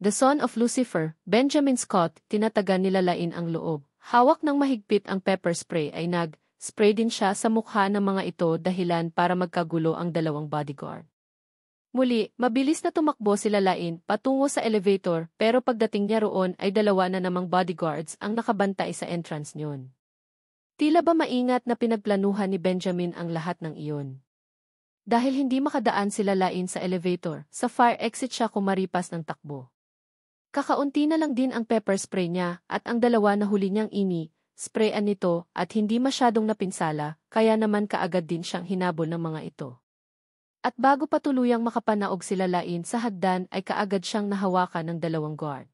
The Son of Lucifer, Benjamin Scott, tinatagan nilalain ang loob. Hawak ng mahigpit ang pepper spray ay nag-spray din siya sa mukha ng mga ito dahilan para magkagulo ang dalawang bodyguard. Muli, mabilis na tumakbo sila Lain patungo sa elevator pero pagdating niya roon ay dalawa na namang bodyguards ang nakabantay sa entrance niyon. Tila ba maingat na pinagplanuhan ni Benjamin ang lahat ng iyon. Dahil hindi makadaan sila Lain sa elevator, sa fire exit siya kumaripas ng takbo. Kakaunti na lang din ang pepper spray niya at ang dalawa na huli niyang sprayan nito at hindi masyadong napinsala kaya naman kaagad din siyang hinabol ng mga ito. At bago pa tuluyang makapanaog sila Lain sa hagdan ay kaagad siyang nahawakan ng dalawang guard.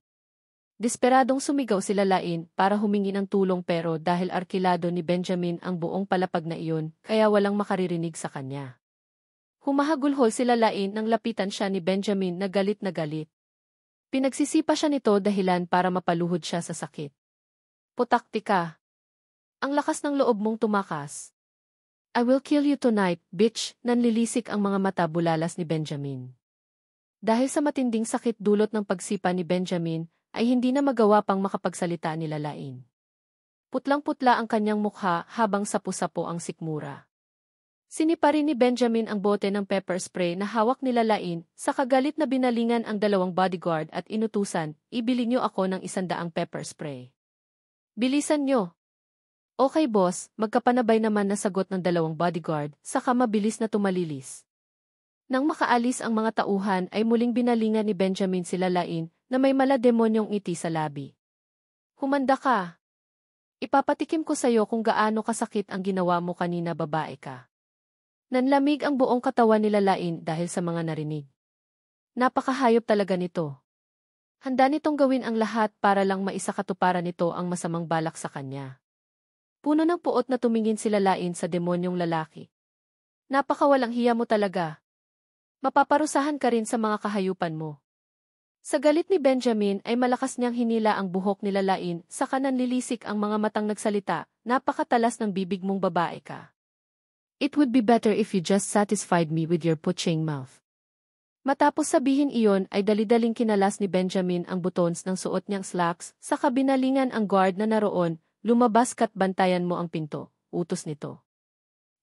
Desperadong sumigaw sila Lain para humingi ng tulong pero dahil arkilado ni Benjamin ang buong palapag na iyon kaya walang makaririnig sa kanya. Humahagulhol sila Lain nang lapitan siya ni Benjamin na galit na galit. Pinagsisipa siya nito dahilan para mapaluhod siya sa sakit. Putakti ka. Ang lakas ng loob mong tumakas. I will kill you tonight, bitch, nanlilisik ang mga mata bulalas ni Benjamin. Dahil sa matinding sakit dulot ng pagsipa ni Benjamin, ay hindi na magawa pang makapagsalita ni Lain. Putlang-putla ang kanyang mukha habang sapu-sapo ang sikmura. Sinipa rin ni Benjamin ang bote ng pepper spray na hawak ni Lain, sa kagalit na binalingan ang dalawang bodyguard at inutusan, ibili niyo ako ng 100 pepper spray. Bilisan niyo. Okay boss, magkapanabay naman na sagot ng dalawang bodyguard, saka mabilis na tumalilis. Nang makaalis ang mga tauhan ay muling binalingan ni Benjamin sila Lain na may malademonyong ngiti sa labi. Humanda ka. Ipapatikim ko sa'yo kung gaano kasakit ang ginawa mo kanina babae ka. Nanlamig ang buong katawan nila Lain dahil sa mga narinig. Napakahayop talaga nito. Handa nitong gawin ang lahat para lang maisakatuparan nito ang masamang balak sa kanya. Puno ng puot na tumingin sila Lain sa demonyong lalaki. Napakawalang hiya mo talaga. Mapaparusahan ka rin sa mga kahayupan mo. Sa galit ni Benjamin ay malakas niyang hinila ang buhok nila Lain saka nanlilisik ang mga matang nagsalita, napakatalas ng bibig mong babae ka. It would be better if you just satisfied me with your putsching mouth. Matapos sabihin iyon ay dali-daling kinalas ni Benjamin ang buttons ng suot niyang slacks saka binalingan ang guard na naroon. Lumabas ka't bantayan mo ang pinto, utos nito.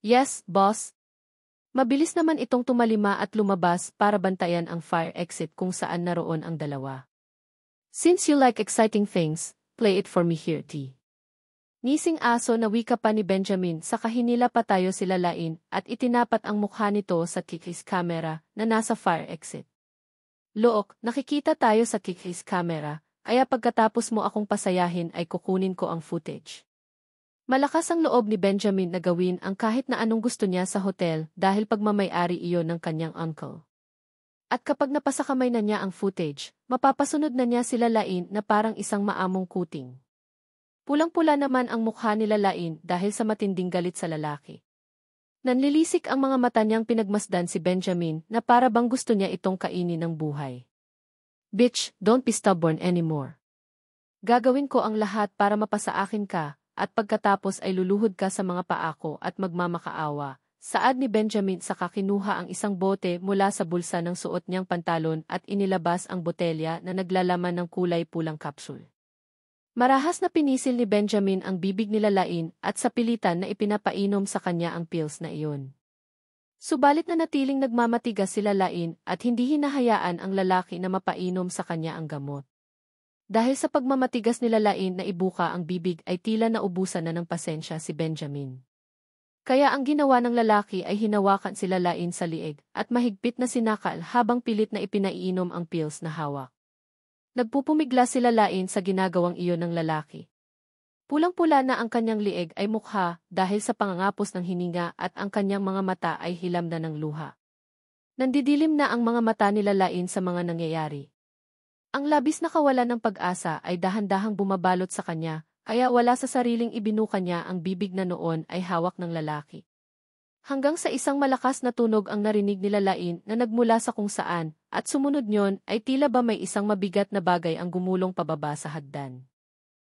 Yes, boss. Mabilis naman itong tumalima at lumabas para bantayan ang fire exit kung saan naroon ang dalawa. Since you like exciting things, play it for me here, T. Nising aso na wika pa ni Benjamin sa kahinila pa tayo sila Lain at itinapat ang mukha nito sa kickis camera na nasa fire exit. Look, nakikita tayo sa kickis camera. Kaya pagkatapos mo akong pasayahin ay kukunin ko ang footage. Malakas ang loob ni Benjamin na gawin ang kahit na anong gusto niya sa hotel dahil pagmamay-ari iyon ng kanyang uncle. At kapag napasakamay na niya ang footage, mapapasunod na niya sila Lain na parang isang maamong kuting. Pulang-pula naman ang mukha nila Lain dahil sa matinding galit sa lalaki. Nanlilisik ang mga mata niyang pinagmasdan si Benjamin na para bang gusto niya itong kainin ng buhay. Bitch, don't be stubborn anymore. Gagawin ko ang lahat para mapasaakin ka, at pagkatapos ay luluhod ka sa mga paa ko at magmamakaawa. Saad ni Benjamin saka kinuha ang isang bote mula sa bulsa ng suot niyang pantalon at inilabas ang botelya na naglalaman ng kulay pulang kapsul. Marahas na pinisil ni Benjamin ang bibig nila Lain at sa pilitan na ipinapainom sa kanya ang pills na iyon. Subalit na natiling nagmamatigas sila Lain at hindi hinahayaan ang lalaki na mapainom sa kanya ang gamot. Dahil sa pagmamatigas nila Lain na ibuka ang bibig ay tila naubusan na ng pasensya si Benjamin. Kaya ang ginawa ng lalaki ay hinawakan sila Lain sa liig at mahigpit na sinakal habang pilit na ipinaiinom ang pills na hawak. Nagpupumigla sila Lain sa ginagawang iyon ng lalaki. Pulang-pula na ang kanyang lieg ay mukha dahil sa pangangapos ng hininga at ang kanyang mga mata ay hilam na ng luha. Nandidilim na ang mga mata nila Lain sa mga nangyayari. Ang labis na kawalan ng pag-asa ay dahan-dahang bumabalot sa kanya, kaya wala sa sariling ibinuka niya ang bibig na noon ay hawak ng lalaki. Hanggang sa isang malakas na tunog ang narinig nila Lain na nagmula sa kung saan, at sumunod nyon ay tila ba may isang mabigat na bagay ang gumulong pababa sa hagdan.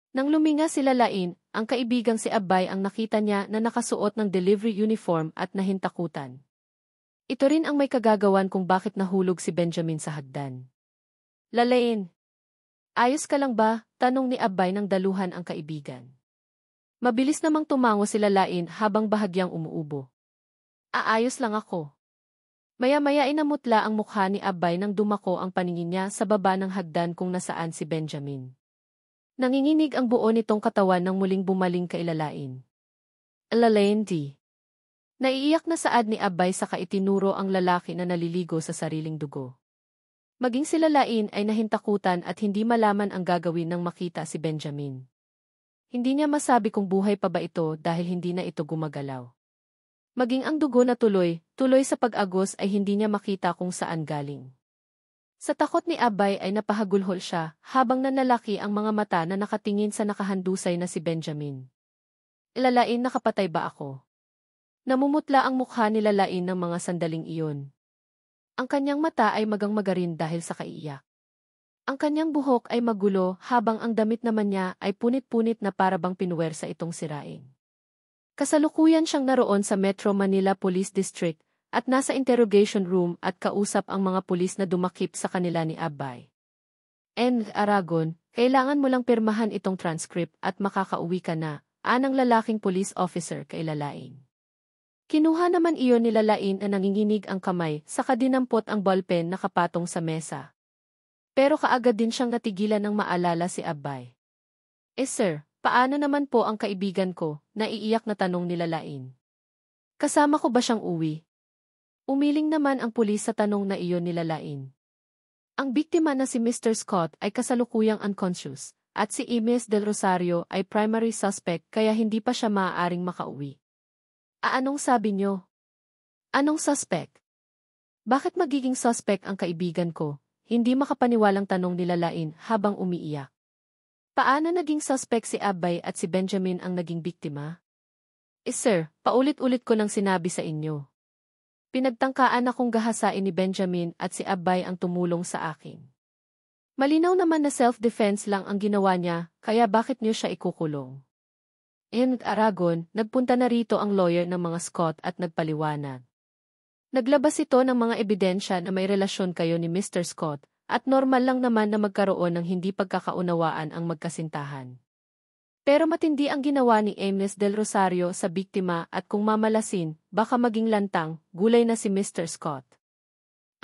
Nang luminga sila Lain, ang kaibigang si Abay ang nakita niya na nakasuot ng delivery uniform at nahintakutan. Ito rin ang may kagagawan kung bakit nahulog si Benjamin sa hagdan. Lain, Ayos ka lang ba? Tanong ni Abay ng daluhan ang kaibigan. Mabilis namang tumango sila Lain habang bahagyang umuubo. Aayos lang ako. Maya-maya inamutla ang mukha ni Abay nang dumako ang paningin niya sa baba ng hagdan kung nasaan si Benjamin. Nanginginig ang buo nitong katawan nang muling bumaling kay Lalain. Lalain di. Naiiyak na saad ni Abay sa kaitinuro ang lalaki na naliligo sa sariling dugo. Maging si Lalain ay nahintakutan at hindi malaman ang gagawin nang makita si Benjamin. Hindi niya masabi kung buhay pa ba ito dahil hindi na ito gumagalaw. Maging ang dugo na tuloy sa pag-agos ay hindi niya makita kung saan galing. Sa takot ni Abay ay napahagulhol siya habang nanlalaki ang mga mata na nakatingin sa nakahandusay na si Benjamin. Lalain, nakapatay ba ako? Namumutla ang mukha ni Lalain ng mga sandaling iyon. Ang kanyang mata ay magang-magarin dahil sa kaiiyak. Ang kanyang buhok ay magulo habang ang damit naman niya ay punit-punit na parabang pinuwersa itong sirain. Kasalukuyan siyang naroon sa Metro Manila Police District at nasa interrogation room at kausap ang mga pulis na dumakip sa kanila ni Abay. Aragon, kailangan mo lang pirmahan itong transcript at makakauwi ka na, anang lalaking police officer kay Lalain. Kinuha naman iyon ni Lalain na nanginginig ang kamay saka dinampot ang ballpen na kapatong sa mesa. Pero kaagad din siyang natigilan ng maalala si Abay. Sir, paano naman po ang kaibigan ko? Naiiyak na tanong ni Lalain. Kasama ko ba siyang uwi? Umiling naman ang pulis sa tanong na iyon ni Lalain. Ang biktima na si Mr. Scott ay kasalukuyang unconscious at si Ines Del Rosario ay primary suspect kaya hindi pa siya maaaring makauwi. Anong sabi niyo? Anong suspect? Bakit magiging suspect ang kaibigan ko? Hindi makapaniwalang tanong ni Lalain habang umiiyak. Paano naging suspect si Abay at si Benjamin ang naging biktima? Sir, paulit-ulit ko nang sinabi sa inyo. Pinagtangkaan akong gahasain ni Benjamin at si Abay ang tumulong sa akin. Malinaw naman na self-defense lang ang ginawa niya, kaya bakit niyo siya ikukulong? Aragon, nagpunta na rito ang lawyer ng mga Scott at nagpaliwanag. Naglabas ito ng mga ebidensya na may relasyon kayo ni Mr. Scott at normal lang naman na magkaroon ng hindi pagkakaunawaan ang magkasintahan. Pero matindi ang ginawa ni Ines Del Rosario sa biktima at kung mamalasin, baka maging lantang, gulay na si Mr. Scott.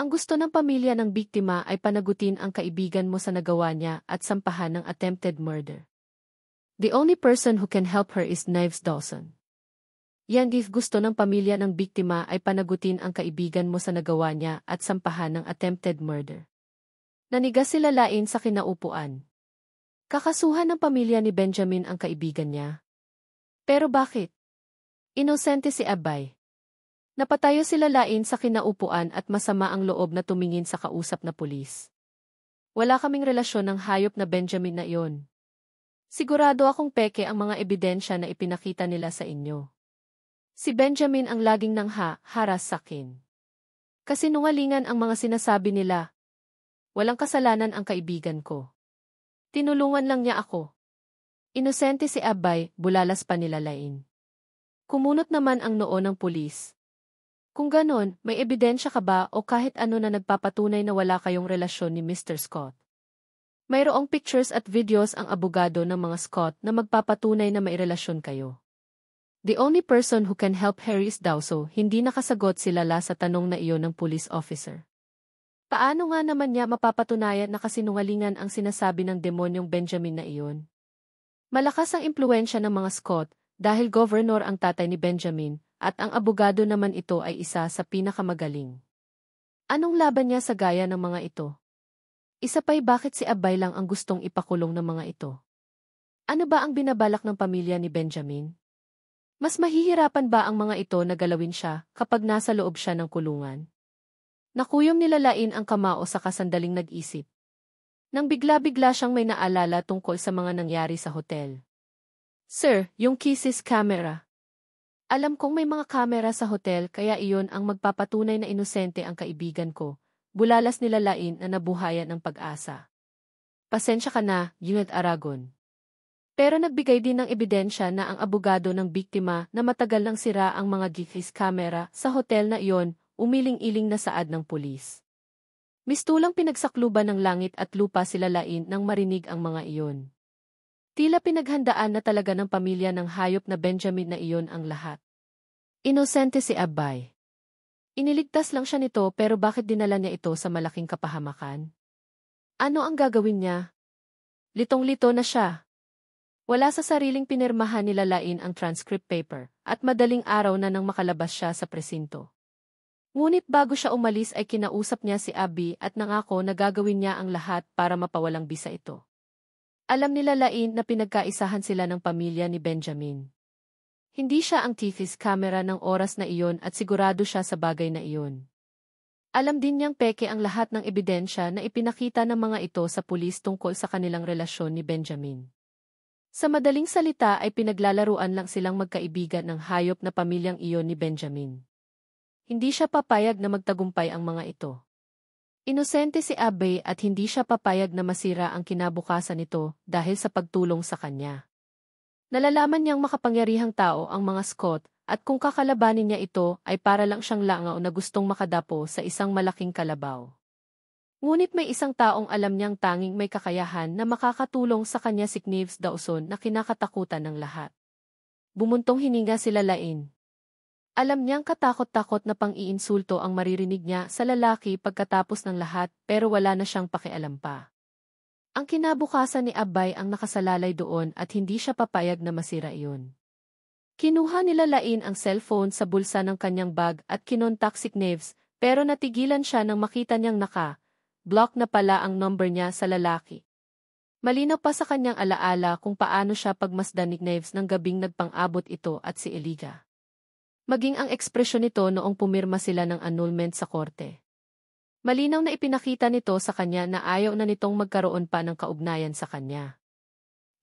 Ang gusto ng pamilya ng biktima ay panagutin ang kaibigan mo sa nagawa niya at sampahan ng attempted murder. The only person who can help her is Knives Dawson. Gusto ng pamilya ng biktima ay panagutin ang kaibigan mo sa nagawa niya at sampahan ng attempted murder. Nanigas si Lalain sa kinaupuan. Kakasuhan ng pamilya ni Benjamin ang kaibigan niya. Pero bakit? Inosente si Abay. Napatayo si Lalain sa kinaupuan at masama ang loob na tumingin sa kausap na pulis. Wala kaming relasyon ng hayop na Benjamin na iyon. Sigurado akong peke ang mga ebidensya na ipinakita nila sa inyo. Si Benjamin ang laging haras sa akin. Kasinungalingan ang mga sinasabi nila. Walang kasalanan ang kaibigan ko. Tinulungan lang niya ako. Inosente si Abay, bulalas pa ni Lalain. Kumunot naman ang noo ng pulis. Kung ganon, may ebidensya ka ba o kahit ano na nagpapatunay na wala kayong relasyon ni Mr. Scott? Mayroong pictures at videos ang abogado ng mga Scott na magpapatunay na may relasyon kayo. The only person who can help Harry is Dawson, hindi nakasagot si Lala sa tanong na iyon ng police officer. Paano nga naman niya mapapatunayan na kasinungalingan ang sinasabi ng demonyong Benjamin na iyon? Malakas ang impluwensya ng mga Scott dahil governor ang tatay ni Benjamin at ang abogado naman ito ay isa sa pinakamagaling. Anong laban niya sa gaya ng mga ito? Isa pa'y bakit si Abay lang ang gustong ipakulong ng mga ito? Ano ba ang binabalak ng pamilya ni Benjamin? Mas mahihirapan ba ang mga ito na galawin siya kapag nasa loob siya ng kulungan? Nakuyom ni Lalain ang kamao sa kasandaling nag-isip. Nang bigla-bigla siyang may naalala tungkol sa mga nangyari sa hotel. Sir, yung kisses camera. Alam kong may mga kamera sa hotel kaya iyon ang magpapatunay na inosente ang kaibigan ko. Bulalas ni Lalain na nabuhayan ng pag-asa. Pasensya ka na, Aragon. Pero nagbigay din ng ebidensya na ang abogado ng biktima na matagal nang sira ang mga GPs camera sa hotel na iyon, umiling-iling na saad ng pulis. Mistulang pinagsakluban ng langit at lupa sila Lain nang marinig ang mga iyon. Tila pinaghandaan na talaga ng pamilya ng hayop na Benjamin na iyon ang lahat. Inosente si Abay. Iniligtas lang siya nito pero bakit dinala niya ito sa malaking kapahamakan? Ano ang gagawin niya? Litong-lito na siya. Wala sa sariling pinirmahan nila Lain ang transcript paper at madaling araw na nang makalabas siya sa presinto. Ngunit bago siya umalis ay kinausap niya si Abby at nangako na gagawin niya ang lahat para mapawalang bisa ito. Alam nila Lain na pinagkaisahan sila ng pamilya ni Benjamin. Hindi siya ang TV's camera ng oras na iyon at sigurado siya sa bagay na iyon. Alam din niyang peke ang lahat ng ebidensya na ipinakita ng mga ito sa pulis tungkol sa kanilang relasyon ni Benjamin. Sa madaling salita ay pinaglalaruan lang silang magkaibigan ng hayop na pamilyang iyon ni Benjamin. Hindi siya papayag na magtagumpay ang mga ito. Inosente si Abe at hindi siya papayag na masira ang kinabukasan nito dahil sa pagtulong sa kanya. Nalalaman niyang makapangyarihang tao ang mga Scott at kung kakalabanin niya ito ay para lang siyang langaw na gustong makadapo sa isang malaking kalabaw. Ngunit may isang taong alam niyang tanging may kakayahan na makakatulong sa kanya si Knieves Dawson na kinakatakutan ng lahat. Bumuntong hininga sila Lain. Alam niyang katakot-takot na pang-iinsulto ang maririnig niya sa lalaki pagkatapos ng lahat pero wala na siyang pakialam pa. Ang kinabukasan ni Abay ang nakasalalay doon at hindi siya papayag na masira iyon. Kinuha nila Lain ang cellphone sa bulsa ng kanyang bag at kinontak si Knieves pero natigilan siya nang makita niyang block na pala ang number niya sa lalaki. Malinaw pa sa kanyang alaala kung paano siya pagmasdan ni Knieves ng gabing nagpang-abot ito at si Elijah. Maging ang ekspresyon nito noong pumirma sila ng annulment sa korte. Malinaw na ipinakita nito sa kanya na ayaw na nitong magkaroon pa ng kaugnayan sa kanya.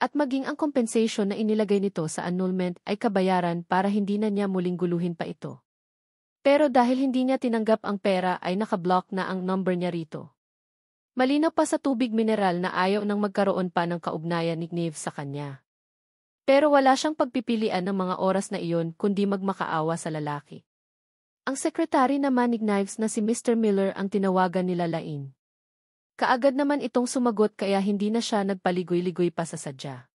At maging ang compensation na inilagay nito sa annulment ay kabayaran para hindi na niya muling guluhin pa ito. Pero dahil hindi niya tinanggap ang pera ay nakablock na ang number niya rito. Malinaw pa sa tubig mineral na ayaw nang magkaroon pa ng kaugnayan ni Knieves sa kanya. Pero wala siyang pagpipilian ng mga oras na iyon kundi magmakaawa sa lalaki. Ang sekretary naman ni Knieves na si Mr. Miller ang tinawagan nila Lain. Kaagad naman itong sumagot kaya hindi na siya nagpaligoy-ligoy pa sa sadya.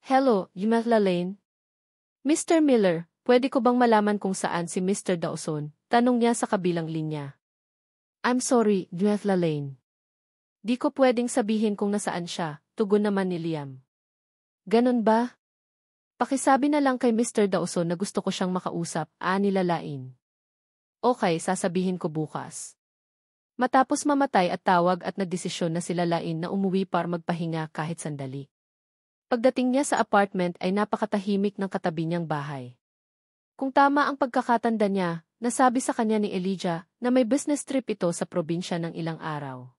Hello, Yumela Lane? Mr. Miller, pwede ko bang malaman kung saan si Mr. Dawson? Tanong niya sa kabilang linya. I'm sorry, Yumela Lane. Di ko pwedeng sabihin kung nasaan siya, tugon naman ni Liam. Ganon ba? Pakisabi na lang kay Mr. Dawson na gusto ko siyang makausap, nila Lain. Okay, sasabihin ko bukas. Matapos mamatay at tawag at nagdesisyon na sila Lain na umuwi para magpahinga kahit sandali. Pagdating niya sa apartment ay napakatahimik ng katabi niyang bahay. Kung tama ang pagkakatanda niya, nasabi sa kanya ni Elijah na may business trip ito sa probinsya ng ilang araw.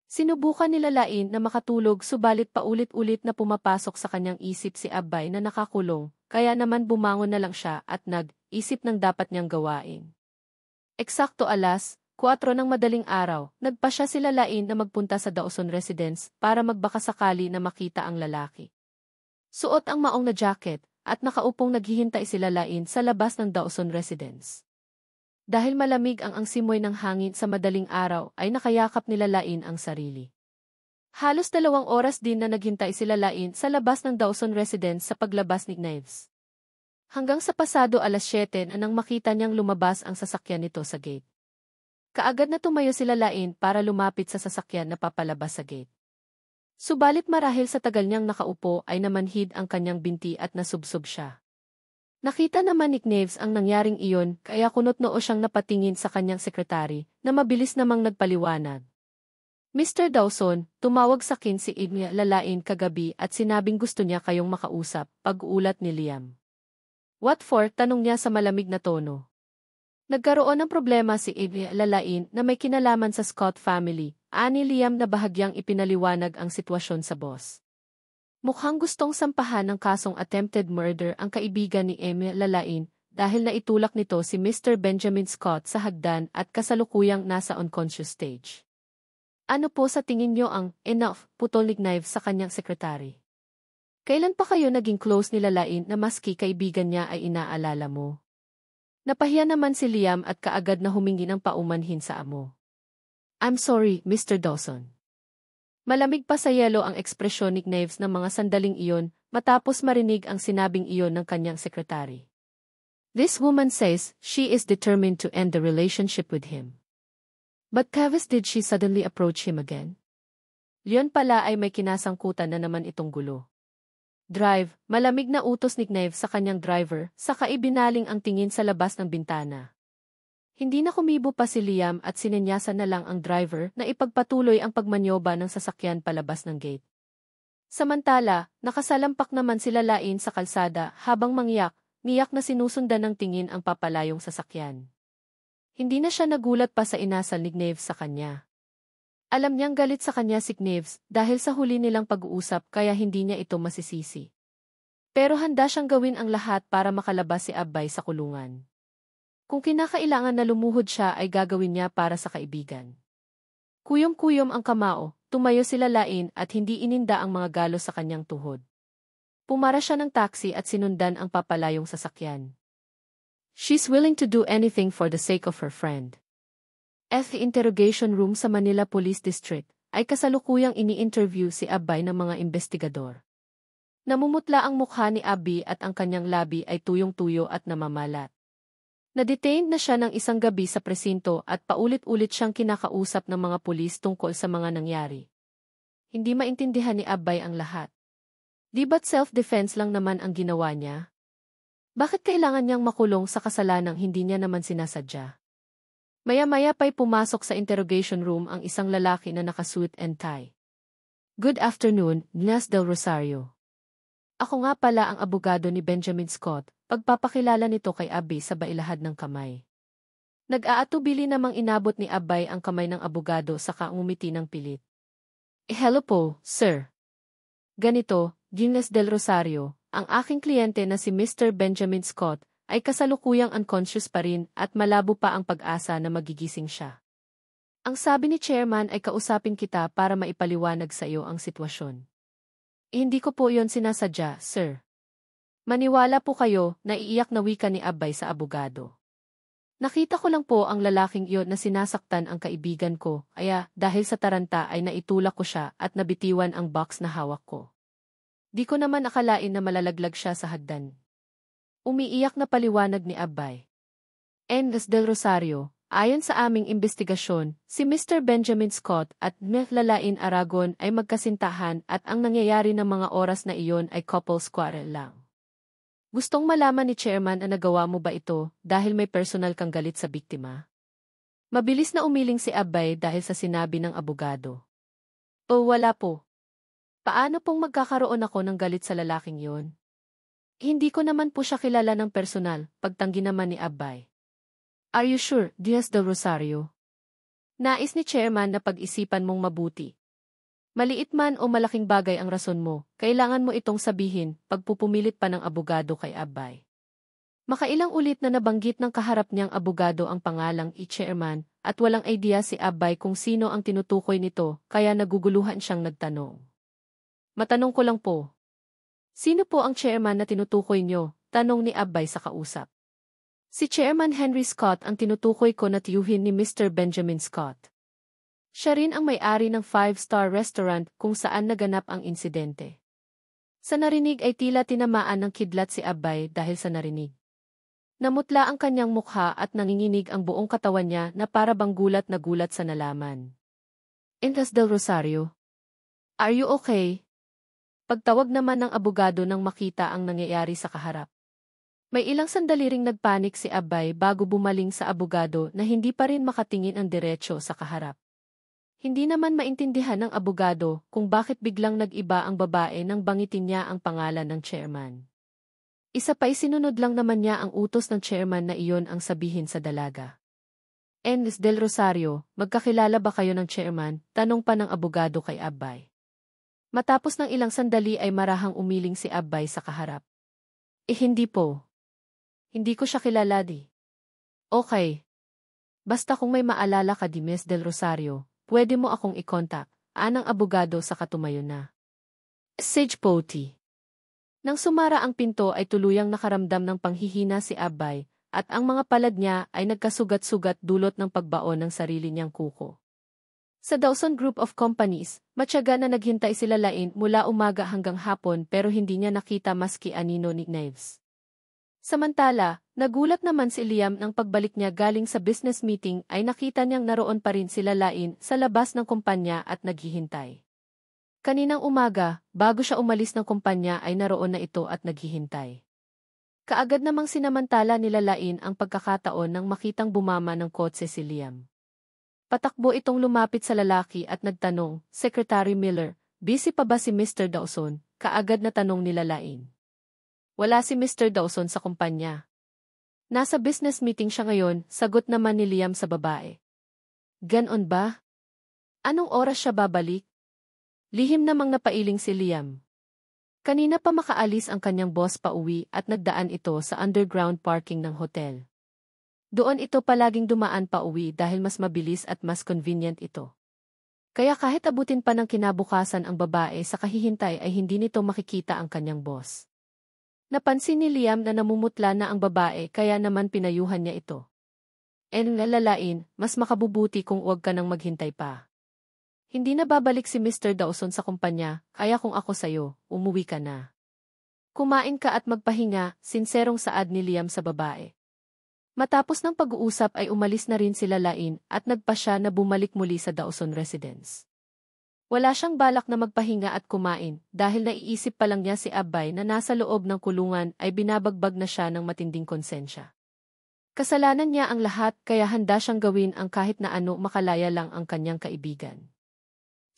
Sinubukan nila Lain na makatulog subalit paulit-ulit na pumapasok sa kanyang isip si Abay na nakakulong, kaya naman bumangon na lang siya at nag-isip ng dapat niyang gawain. Eksakto 4 ng madaling araw, nagpasya sila Lain na magpunta sa Dawson Residence para magbakasakali na makita ang lalaki. Suot ang maong na jacket at nakaupong naghihintay sila Lain sa labas ng Dawson Residence. Dahil malamig ang simoy ng hangin sa madaling araw ay nakayakap nila Lain ang sarili. Halos 2 oras din na naghintay sila Lain sa labas ng Dawson Residence sa paglabas ni Knieves. Hanggang sa pasado 7 na nang makita niyang lumabas ang sasakyan nito sa gate. Kaagad na tumayo sila Lain para lumapit sa sasakyan na papalabas sa gate. Subalit marahil sa tagal niyang nakaupo ay namanhid ang kanyang binti at nasubsob siya. Nakita naman ni Knieves ang nangyaring iyon kaya kunot-noo siyang napatingin sa kanyang sekretary na mabilis namang nagpaliwanag. Mr. Dawson, tumawag sa akin si Yumela Lain kagabi at sinabing gusto niya kayong makausap, pag-uulat ni Liam. What for? Tanong niya sa malamig na tono. Nagkaroon ng problema si Yumela Lain na may kinalaman sa Scott family, ani Liam na bahagyang ipinaliwanag ang sitwasyon sa boss. Mukhang gustong sampahan ng kasong attempted murder ang kaibigan ni Yumela Lain dahil naitulak nito si Mr. Benjamin Scott sa hagdan at kasalukuyang nasa unconscious stage. Ano po sa tingin niyo ang enough putol ni Knieves sa kanyang sekretary? Kailan pa kayo naging close ni Lain na maski kaibigan niya ay inaalala mo? Napahiya naman si Liam at kaagad na humingi ng paumanhin sa amo. I'm sorry, Mr. Dawson. Malamig pa sa yelo ang ekspresyon ni Knaves ng mga sandaling iyon matapos marinig ang sinabing iyon ng kanyang sekretary. This woman says she is determined to end the relationship with him. But Knaves, did she suddenly approach him again? Leon pala ay may kinasangkutan na naman itong gulo. Drive, malamig na utos ni Knaves sa kanyang driver, saka ibinaling ang tingin sa labas ng bintana. Hindi na kumibo pa si Liam at sinenyasan na lang ang driver na ipagpatuloy ang pagmanyoba ng sasakyan palabas ng gate. Samantala, nakasalampak naman sila Lain sa kalsada habang niyak na sinusundan ng tingin ang papalayong sasakyan. Hindi na siya nagulat pa sa inasal ni Knaves sa kanya. Alam niyang galit sa kanya si Knaves dahil sa huli nilang pag-uusap kaya hindi niya ito masisisi. Pero handa siyang gawin ang lahat para makalabas si Abbay sa kulungan. Kung kinakailangan na lumuhod siya ay gagawin niya para sa kaibigan. Kuyom-kuyom ang kamao, tumayo sila Lain at hindi ininda ang mga galos sa kanyang tuhod. Pumara siya ng taxi at sinundan ang papalayong sasakyan. She's willing to do anything for the sake of her friend. The interrogation room sa Manila Police District ay kasalukuyang ini-interview si Abbay ng mga investigador. Namumutla ang mukha ni Abby at ang kanyang labi ay tuyong-tuyo at namamalat. Na-detained na siya ng isang gabi sa presinto at paulit-ulit siyang kinakausap ng mga pulis tungkol sa mga nangyari. Hindi maintindihan ni Abbay ang lahat. Di ba't self-defense lang naman ang ginawa niya? Bakit kailangan niyang makulong sa kasalanang hindi niya naman sinasadya? Maya-maya pa'y pumasok sa interrogation room ang isang lalaki na naka-suit and tie. Good afternoon, Ignace Del Rosario. Ako nga pala ang abogado ni Benjamin Scott, pagpapakilala nito kay Abby sa bailahad ng kamay. Nag-aatubili namang inabot ni Abbay ang kamay ng abogado saka umiti ng pilit. Hello po, sir. Ganito, Ignace Del Rosario, ang aking kliyente na si Mr. Benjamin Scott, ay kasalukuyang unconscious pa rin at malabo pa ang pag-asa na magigising siya. Ang sabi ni chairman ay kausapin kita para maipaliwanag sa iyo ang sitwasyon. Hindi ko po yon sinasadya, sir. Maniwala po kayo na iiyak na wika ni Abbay sa abogado. Nakita ko lang po ang lalaking iyon na sinasaktan ang kaibigan ko, kaya dahil sa taranta ay naitulak ko siya at nabitiwan ang box na hawak ko. Di ko naman akalain na malalaglag siya sa hagdan. Umiiyak na paliwanag ni Abbay. Ignace Del Rosario, ayon sa aming investigasyon, si Mr. Benjamin Scott at Ms. Lain Aragon ay magkasintahan at ang nangyayari ng mga oras na iyon ay couples quarrel lang. Gustong malaman ni Chairman na nagawa mo ba ito dahil may personal kang galit sa biktima? Mabilis na umiling si Abbay dahil sa sinabi ng abogado. O wala po. Paano pong magkakaroon ako ng galit sa lalaking yon? Hindi ko naman po siya kilala ng personal, pagtanggi naman ni Abbay. Are you sure, Ignace Del Rosario? Nais ni Chairman na pag-isipan mong mabuti. Maliit man o malaking bagay ang rason mo, kailangan mo itong sabihin, pagpupumilit pa ng abogado kay Abbay. Makailang ulit na nabanggit ng kaharap niyang abogado ang pangalang Chairman, at walang idea si Abbay kung sino ang tinutukoy nito, kaya naguguluhan siyang nagtanong. Matanong ko lang po. Sino po ang chairman na tinutukoy niyo? Tanong ni Abbay sa kausap. Si Chairman Henry Scott ang tinutukoy ko na tiyuhin ni Mr. Benjamin Scott. Siya rin ang may-ari ng 5-star restaurant kung saan naganap ang insidente. Sa narinig ay tila tinamaan ng kidlat si Abbay dahil sa narinig. Namutla ang kanyang mukha at nanginginig ang buong katawan niya na para bang gulat na gulat sa nalaman. Ignace Del Rosario. Are you okay? Pagtawag naman ng abogado nang makita ang nangyayari sa kaharap. May ilang sandali ring nagpanik si Abbay bago bumaling sa abogado na hindi pa rin makatingin ang diretso sa kaharap. Hindi naman maintindihan ng abogado kung bakit biglang nag-iba ang babae nang bangitin niya ang pangalan ng chairman. Isa pa isinunod lang naman niya ang utos ng chairman na iyon ang sabihin sa dalaga. Ignace Del Rosario, magkakilala ba kayo ng chairman? Tanong pa ng abogado kay Abbay. Matapos ng ilang sandali ay marahang umiling si Abbay sa kaharap. Hindi po. Hindi ko siya kilala di. Okay. Basta kung may maalala ka di Ms. Del Rosario, pwede mo akong i-contact, anang abogado sa katumayo na. Sage Poti. Nang sumara ang pinto ay tuluyang nakaramdam ng panghihina si Abbay, at ang mga palad niya ay nagkasugat-sugat dulot ng pagbaon ng sarili niyang kuko. Sa Dawson Group of Companies, matyaga na naghintay sila Lain mula umaga hanggang hapon pero hindi niya nakita maski anino ni Knives. Samantala, nagulat naman si Liam nang pagbalik niya galing sa business meeting ay nakita niyang naroon pa rin sila Lain sa labas ng kumpanya at naghihintay. Kaninang umaga, bago siya umalis ng kumpanya ay naroon na ito at naghihintay. Kaagad namang sinamantala nila Lain ang pagkakataon nang makitang bumama ng kotse si Liam. Patakbo itong lumapit sa lalaki at nagtanong, Secretary Miller, busy pa ba si Mr. Dawson? Kaagad na tanong nila Lain. Wala si Mr. Dawson sa kumpanya. Nasa business meeting siya ngayon, sagot naman ni Liam sa babae. Ganon ba? Anong oras siya babalik? Lihim namang napailing si Liam. Kanina pa makaalis ang kanyang boss pa uwi at nagdaan ito sa underground parking ng hotel. Doon ito palaging dumaan pa uwi dahil mas mabilis at mas convenient ito. Kaya kahit abutin pa ng kinabukasan ang babae sa kahihintay ay hindi nito makikita ang kanyang boss. Napansin ni Liam na namumutla na ang babae kaya naman pinayuhan niya ito. Lalain, mas makabubuti kung huwag ka nang maghintay pa. Hindi na babalik si Mr. Dawson sa kumpanya, kaya kung ako sayo, umuwi ka na. Kumain ka at magpahinga, sinserong saad ni Liam sa babae. Matapos ng pag-uusap ay umalis na rin sila Lain at nagpa siya na bumalik muli sa Dawson residence. Wala siyang balak na magpahinga at kumain dahil naiisip pa lang niya si Abay na nasa loob ng kulungan ay binabagbag na siya ng matinding konsensya. Kasalanan niya ang lahat kaya handa siyang gawin ang kahit na ano makalaya lang ang kanyang kaibigan.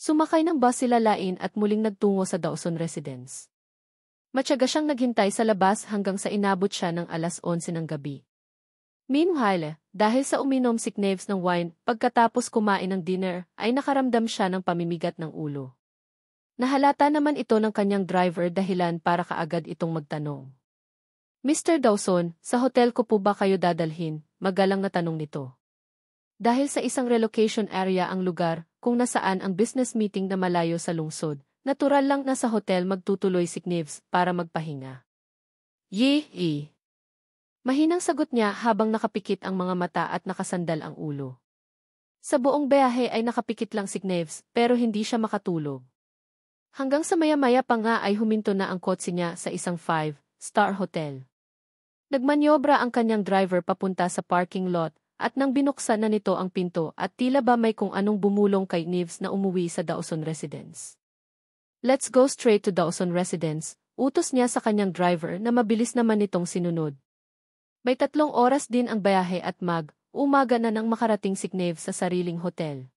Sumakay ng bus sila Lain at muling nagtungo sa Dawson residence. Matyaga siyang naghintay sa labas hanggang sa inabot siya ng alas 11 ng gabi. Meanwhile, dahil sa uminom si Knives ng wine, pagkatapos kumain ng dinner, ay nakaramdam siya ng pamimigat ng ulo. Nahalata naman ito ng kanyang driver dahilan para kaagad itong magtanong. Mr. Dawson, sa hotel ko po ba kayo dadalhin? Magalang na tanong nito. Dahil sa isang relocation area ang lugar, kung nasaan ang business meeting na malayo sa lungsod, natural lang na sa hotel magtutuloy si Knives para magpahinga. Yee. Mahinang sagot niya habang nakapikit ang mga mata at nakasandal ang ulo. Sa buong biyahe ay nakapikit lang si Knives pero hindi siya makatulog. Hanggang sa maya-maya pa nga ay huminto na ang kotse niya sa isang 5-star hotel. Nagmanyobra ang kanyang driver papunta sa parking lot at nang binuksan na nito ang pinto at tila ba may kung anong bumulong kay Knives na umuwi sa Dawson residence. Let's go straight to Dawson residence, utos niya sa kanyang driver na mabilis naman nitong sinunod. May 3 oras din ang biyahe at umaga na nang makarating si Knives sa sariling hotel.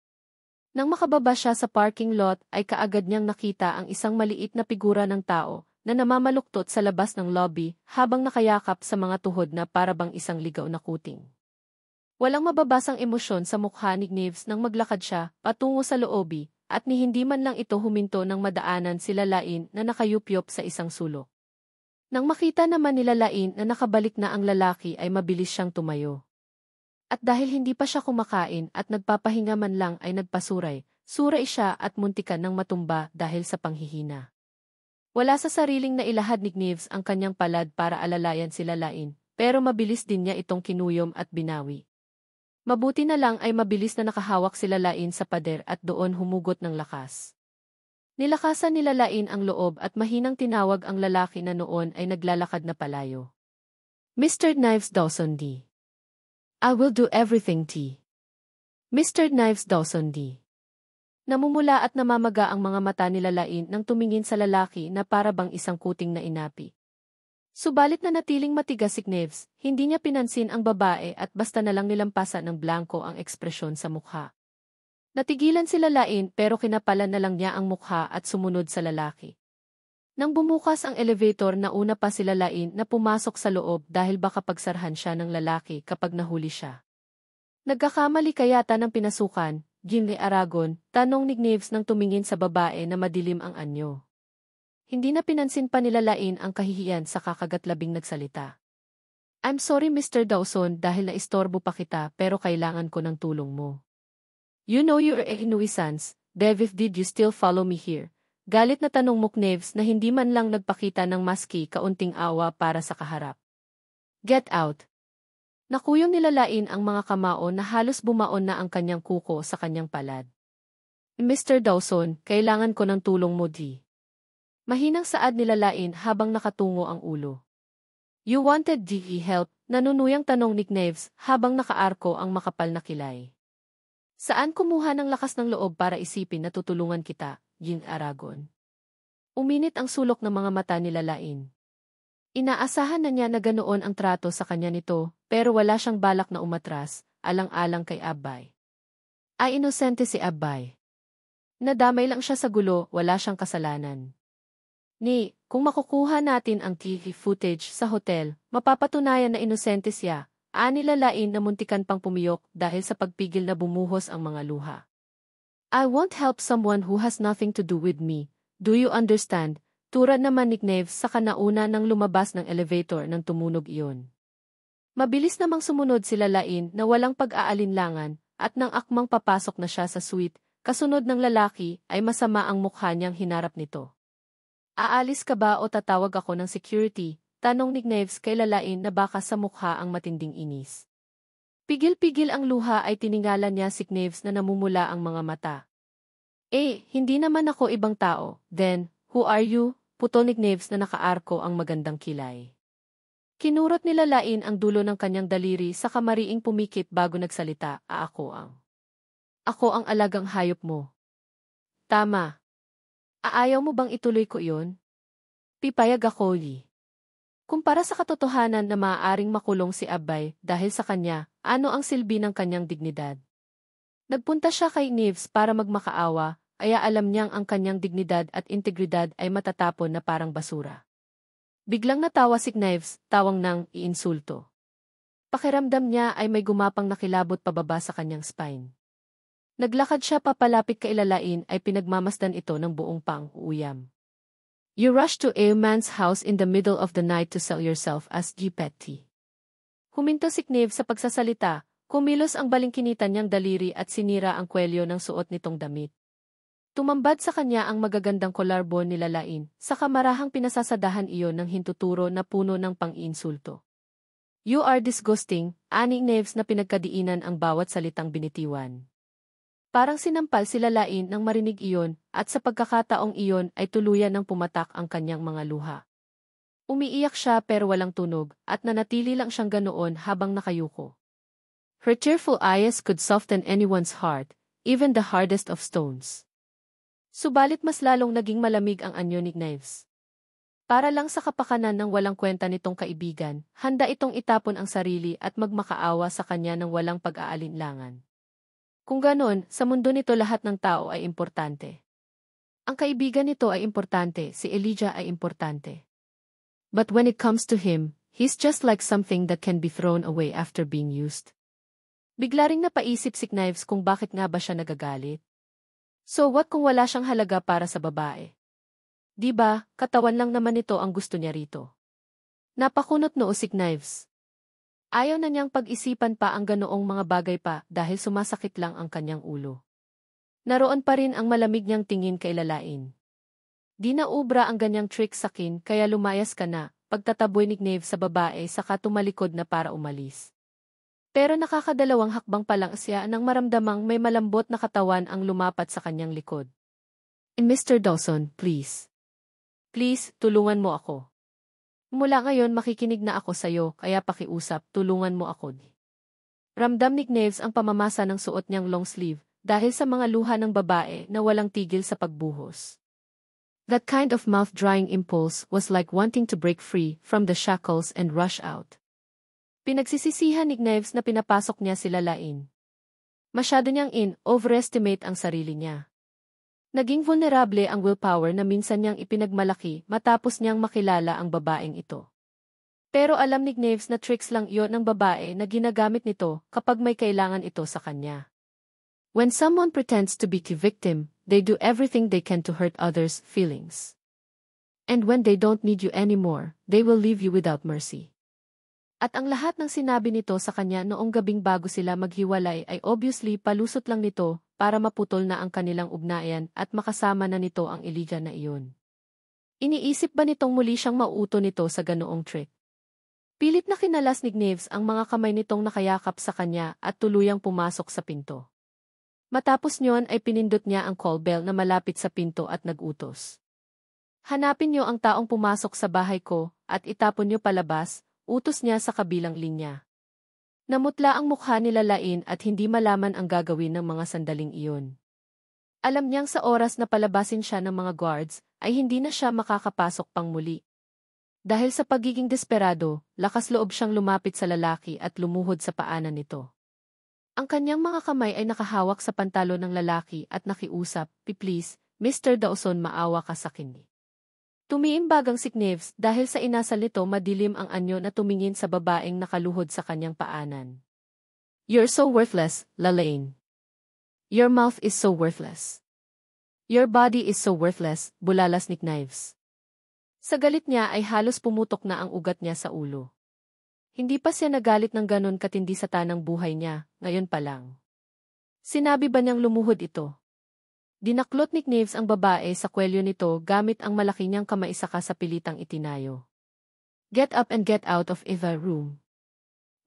Nang makababa siya sa parking lot ay kaagad niyang nakita ang isang maliit na figura ng tao na namamaluktot sa labas ng lobby habang nakayakap sa mga tuhod na parabang isang ligaw na kuting. Walang mababasang emosyon sa mukha ni Knives nang maglakad siya patungo sa looby at ni hindi man lang ito huminto nang madaanan sila Lain na nakayupyop sa isang sulok. Nang makita naman nila Lain na nakabalik na ang lalaki ay mabilis siyang tumayo. At dahil hindi pa siya kumakain at nagpapahinga man lang ay nagpasuray, suray siya at muntikan ng matumba dahil sa panghihina. Wala sa sariling nailahad ni Knives ang kanyang palad para alalayan sila Lain, pero mabilis din niya itong kinuyom at binawi. Mabuti na lang ay mabilis na nakahawak sila Lain sa pader at doon humugot ng lakas. Nilakasan nila Lain ang loob at mahinang tinawag ang lalaki na noon ay naglalakad na palayo. Mr. Knives Dawson D. I will do everything T. Mr. Knives Dawson D. Namumula at namamaga ang mga mata nila Lain nang tumingin sa lalaki na parabang isang kuting na inapi. Subalit na natiling matigas si Knives, hindi niya pinansin ang babae at basta na lang nilampasan ng blanko ang ekspresyon sa mukha. Natigilan sila Lain pero kinapalan na lang niya ang mukha at sumunod sa lalaki. Nang bumukas ang elevator nauna pa sila Lain na pumasok sa loob dahil baka pagsarhan siya ng lalaki kapag nahuli siya. Nagkakamali kayata ng pinasukan, Ginley Aragon, tanong ni Knives nang tumingin sa babae na madilim ang anyo. Hindi na pinansin pa nila Lain ang kahihiyan sa kakagatlabing nagsalita. I'm sorry Mr. Dawson dahil naistorbo pa kita pero kailangan ko ng tulong mo. You know you're a nuisance, Devif did you still follow me here? Galit na tanong mo Knives na hindi man lang nagpakita ng maski kaunting awa para sa kaharap. Get out! Nakuyong nila Lain ang mga kamao na halos bumaon na ang kanyang kuko sa kanyang palad. Mr. Dawson, kailangan ko ng tulong mo di. Mahinang saad nilalain habang nakatungo ang ulo. You wanted DE help, nanunuyang tanong ni Knaves habang nakaarko ang makapal na kilay. Saan kumuha ng lakas ng loob para isipin na tutulungan kita, Ying Aragon? Uminit ang sulok ng mga mata nilalain. Inaasahan na niya na ganoon ang trato sa kanya nito, pero wala siyang balak na umatras, alang-alang kay Abay. Ay inosente si Abay. Nadamay lang siya sa gulo, wala siyang kasalanan. Kung makukuha natin ang TV footage sa hotel, mapapatunayan na inosente siya, nilalain na muntikan pang pumiyok dahil sa pagpigil na bumuhos ang mga luha. I won't help someone who has nothing to do with me, do you understand? Turad naman ni Knaves sa kanauna nang lumabas ng elevator nang tumunog iyon. Mabilis namang sumunod si Lalain na walang pag-aalinlangan at nang akmang papasok na siya sa suite, kasunod ng lalaki ay masama ang mukha niyang hinarap nito. Aalis ka ba o tatawag ako ng security? Tanong ni Knaves kay Lalain na baka sa mukha ang matinding inis. Pigil-pigil ang luha ay tiningalan niya si Knaves na namumula ang mga mata. Hindi naman ako ibang tao. Then, who are you? Putol ni Knaves na nakaarko ang magandang kilay. Kinurot ni Lalain ang dulo ng kanyang daliri sa kamariing pumikit bago nagsalita, Ako ang alagang hayop mo. Tama. Aayaw mo bang ituloy ko iyon? Pipayag ako, Lee. Kumpara sa katotohanan na maaaring makulong si Abay dahil sa kanya, ano ang silbi ng kanyang dignidad? Nagpunta siya kay Knaves para magmakaawa, kaya alam niyang ang kanyang dignidad at integridad ay matatapon na parang basura. Biglang natawa si Knaves, tawang nang iinsulto. Pakiramdam niya ay may gumapang nakilabot pababa sa kanyang spine. Naglakad siya papalapit kay Lalain ay pinagmamasdan ito ng buong pang-uuyam. You rushed to a man's house in the middle of the night to sell yourself as Petty. Huminto si Knaves sa pagsasalita, kumilos ang balingkinitan niyang daliri at sinira ang kwelyo ng suot nitong damit. Tumambad sa kanya ang magagandang collarbone ni Lalain, sa kamarahang pinasasadahan iyon ng hintuturo na puno ng pang-iinsulto. You are disgusting, ani Knaves na pinagkadiinan ang bawat salitang binitiwan. Parang sinampal si Lalain nang marinig iyon, at sa pagkakataong iyon ay tuluyan ng pumatak ang kanyang mga luha. Umiiyak siya pero walang tunog, at nanatili lang siyang ganoon habang nakayuko. Her tearful eyes could soften anyone's heart, even the hardest of stones. Subalit mas lalong naging malamig ang anyo ni Knaves. Para lang sa kapakanan ng walang kwenta nitong kaibigan, handa itong itapon ang sarili at magmakaawa sa kanya ng walang pag-aalinlangan. Kung ganon, sa mundo nito lahat ng tao ay importante. Ang kaibigan nito ay importante, si Elijah ay importante. But when it comes to him, he's just like something that can be thrown away after being used. Bigla ring napaisip si Knaves kung bakit nga ba siya nagagalit. So what kung wala siyang halaga para sa babae? Diba, katawan lang naman ito ang gusto niya rito. Napakunot noo si Knaves. Ayaw na niyang pag-isipan pa ang ganoong mga bagay pa dahil sumasakit lang ang kanyang ulo. Naroon pa rin ang malamig niyang tingin kay Lalain. Di na ubra ang ganyang trick sa akin kaya lumayas ka na, pagtataboy ni Knaves sa babae saka tumalikod na para umalis. Pero nakakadalawang hakbang pa lang siya nang maramdamang may malambot na katawan ang lumapat sa kanyang likod. Mr. Dawson, please. Please, tulungan mo ako. Mula ngayon makikinig na ako sa'yo, kaya pakiusap, tulungan mo ako. Ramdam ni Knaves ang pamamasa ng suot niyang long sleeve, dahil sa mga luha ng babae na walang tigil sa pagbuhos. That kind of mouth-drying impulse was like wanting to break free from the shackles and rush out. Pinagsisisihan ni Knaves na pinapasok niya si Lalain. Masyado niyang overestimate ang sarili niya. Naging vulnerable ang willpower na minsan niyang ipinagmalaki matapos niyang makilala ang babaeng ito. Pero alam ni Knaves na tricks lang iyon ng babae na ginagamit nito kapag may kailangan ito sa kanya. When someone pretends to be the victim, they do everything they can to hurt others' feelings. And when they don't need you anymore, they will leave you without mercy. At ang lahat ng sinabi nito sa kanya noong gabing bago sila maghiwalay ay obviously palusot lang nito para maputol na ang kanilang ugnayan at makasama na nito ang Elijah na iyon. Iniisip ba nitong muli siyang mauuto nito sa ganoong trick? Pilit na kinalas ni Knaves ang mga kamay nitong nakayakap sa kanya at tuluyang pumasok sa pinto. Matapos nyon ay pinindot niya ang call bell na malapit sa pinto at nag-utos. Hanapin niyo ang taong pumasok sa bahay ko at itapon niyo palabas, utos niya sa kabilang linya. Namutla ang mukha ni Lalain at hindi malaman ang gagawin ng mga sandaling iyon. Alam niyang sa oras na palabasin siya ng mga guards, ay hindi na siya makakapasok pang muli. Dahil sa pagiging desperado, lakas loob siyang lumapit sa lalaki at lumuhod sa paanan nito. Ang kanyang mga kamay ay nakahawak sa pantalon ng lalaki at nakiusap, "Please, Mr. Dawson, maawa ka sa akin." Tumiimbagang si Knives dahil sa inasal nito madilim ang anyo na tumingin sa babaeng nakaluhod sa kanyang paanan. "You're so worthless, Lalaine. Your mouth is so worthless. Your body is so worthless," bulalas ni Knives. Sa galit niya ay halos pumutok na ang ugat niya sa ulo. Hindi pa siya nagalit ng ganon katindi sa tanang buhay niya, ngayon pa lang. Sinabi ba niyang lumuhod ito? Dinaklot ni Knives ang babae sa kwelyo nito gamit ang malaki niyang kamay saka sa pilitang itinayo. "Get up and get out of the room."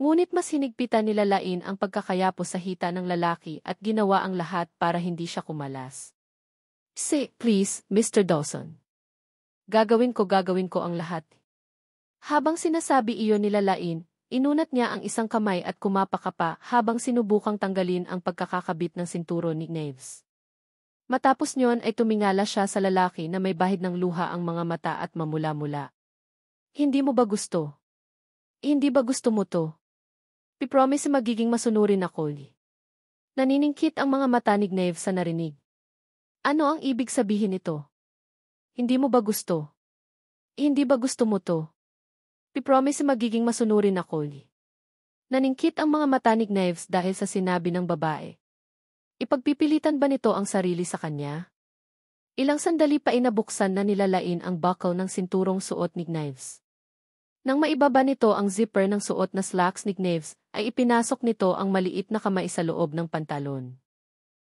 Ngunit mas hinigpitan ni Lalain ang pagkakayapos sa hita ng lalaki at ginawa ang lahat para hindi siya kumalas. "Say, please, Mr. Dawson. Gagawin ko ang lahat." Habang sinasabi iyon ni Lalain, inunat niya ang isang kamay at kumapaka pa habang sinubukang tanggalin ang pagkakakabit ng sinturo ni Knives. Matapos niyon ay tumingala siya sa lalaki na may bahid ng luha ang mga mata at mamula-mula. "Hindi mo ba gusto? Hindi ba gusto mo to? Pipromise magiging masunurin ako." Naniningkit ang mga mata ni Knives sa narinig. "Ano ang ibig sabihin nito? Hindi mo ba gusto? Hindi ba gusto mo to? Pipromise magiging masunurin ako." Naningkit ang mga mata ni Knives dahil sa sinabi ng babae. Ipagpipilitan ba nito ang sarili sa kanya? Ilang sandali pa inabuksan na nilalain ang buckle ng sinturong suot ni Knives. Nang maibaba nito ang zipper ng suot na slacks ni Knives, ay ipinasok nito ang maliit na kamay sa loob ng pantalon.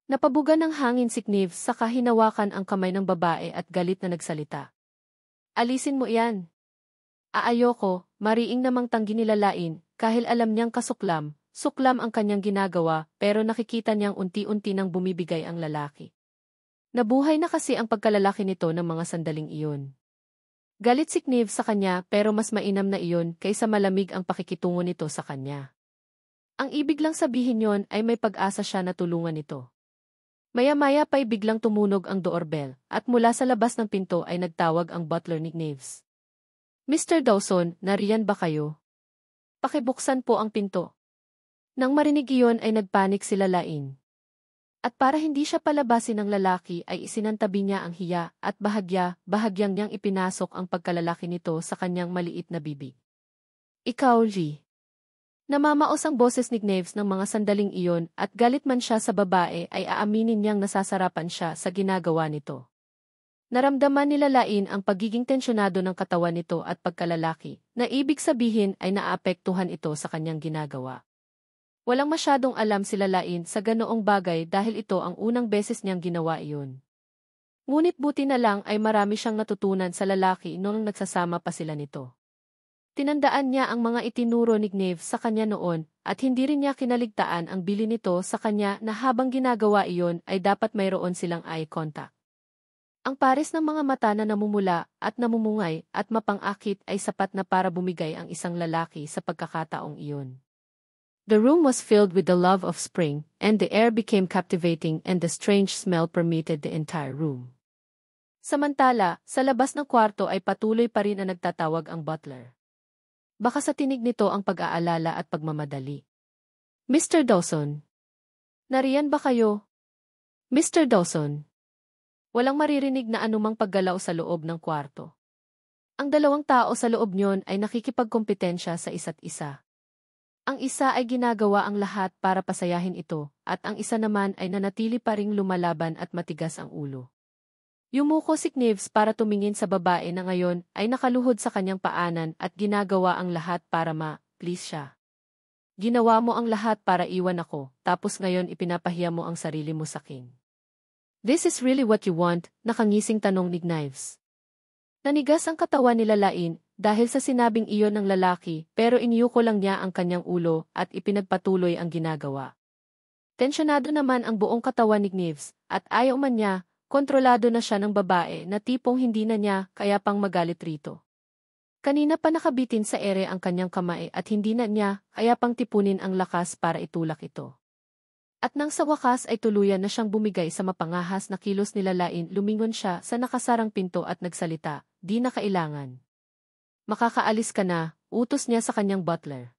Napabuga ng hangin si Knives saka hinawakan ang kamay ng babae at galit na nagsalita. "Alisin mo iyan." "Aayoko," mariing namang tanggi nilalain, kahil alam niyang suklam ang kanyang ginagawa pero nakikita niyang unti-unti nang bumibigay ang lalaki. Nabuhay na kasi ang pagkalalaki nito ng mga sandaling iyon. Galit si Knives sa kanya pero mas mainam na iyon kaysa malamig ang pakikitungo nito sa kanya. Ang ibig lang sabihin yon ay may pag-asa siya na tulungan ito. Maya-maya pa'y biglang tumunog ang doorbell at mula sa labas ng pinto ay nagtawag ang butler ni Knives. "Mr. Dawson, nariyan ba kayo? Pakibuksan po ang pinto." Nang marinig iyon ay nagpanik si Lalain. At para hindi siya palabasin ng lalaki ay isinantabi niya ang hiya at bahagyang niyang ipinasok ang pagkalalaki nito sa kanyang maliit na bibig. "Ikaw, G." Namamaos ang boses ni Knives ng mga sandaling iyon at galit man siya sa babae ay aaminin niyang nasasarapan siya sa ginagawa nito. Naramdaman ni Lalain ang pagiging tensyonado ng katawan nito at pagkalalaki, na ibig sabihin ay naapektuhan ito sa kanyang ginagawa. Walang masyadong alam si Lalain sa ganoong bagay dahil ito ang unang beses niyang ginawa iyon. Ngunit buti na lang ay marami siyang natutunan sa lalaki noong nagsasama pa sila nito. Tinandaan niya ang mga itinuro ni Knives sa kanya noon at hindi rin niya kinaligtaan ang bili nito sa kanya na habang ginagawa iyon ay dapat mayroon silang eye contact. Ang pares ng mga mata na namumula at namumungay at mapang-akit ay sapat na para bumigay ang isang lalaki sa pagkakataong iyon. The room was filled with the love of spring, and the air became captivating and the strange smell permeated the entire room. Samantala, sa labas ng kwarto ay patuloy pa rin na nagtatawag ang butler. Baka sa tinig nito ang pag-aalala at pagmamadali. "Mr. Dawson. Nariyan ba kayo? Mr. Dawson." Walang maririnig na anumang paggalaw sa loob ng kwarto. Ang dalawang tao sa loob niyon ay nakikipagkompetensya sa isa't isa. Ang isa ay ginagawa ang lahat para pasayahin ito, at ang isa naman ay nanatili pa ring lumalaban at matigas ang ulo. Yumuko si Knives para tumingin sa babae na ngayon ay nakaluhod sa kanyang paanan at ginagawa ang lahat para ma-please siya. "Ginawa mo ang lahat para iwan ako, tapos ngayon ipinapahiya mo ang sarili mo sa akin. This is really what you want?" nakangising tanong ni Knives. Nanigas ang katawan ni Lalain dahil sa sinabing iyon ng lalaki pero iniyuko lang niya ang kanyang ulo at ipinagpatuloy ang ginagawa. Tensyonado naman ang buong katawan ni Knives, at ayaw man niya, kontrolado na siya ng babae na tipong hindi na niya kaya pang magalit rito. Kanina pa nakabitin sa ere ang kanyang kamay at hindi na niya kaya pang tipunin ang lakas para itulak ito. At nang sa wakas ay tuluyan na siyang bumigay sa mapangahas na kilos nilalain, lumingon siya sa nakasarang pinto at nagsalita, "Di na kailangan. Makakaalis ka na," utos niya sa kanyang butler.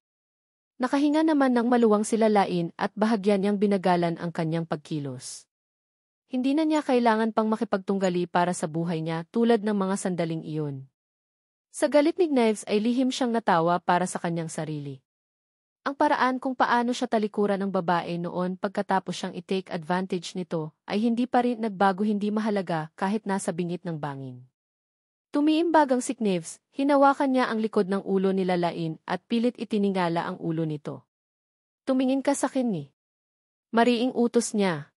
Nakahinga naman ng maluwang sila Lain at bahagyan niyang binagalan ang kanyang pagkilos. Hindi na niya kailangan pang makipagtunggali para sa buhay niya tulad ng mga sandaling iyon. Sa galit ni Knives ay lihim siyang natawa para sa kanyang sarili. Ang paraan kung paano siya talikuran ng babae noon pagkatapos siyang i-take advantage nito ay hindi pa rin nagbago, hindi mahalaga kahit nasa bingit ng bangin. Tumiimbagang si Knives, hinawakan niya ang likod ng ulo ni Lain at pilit itiningala ang ulo nito. "Tumingin ka sa akin ni." Mariing utos niya.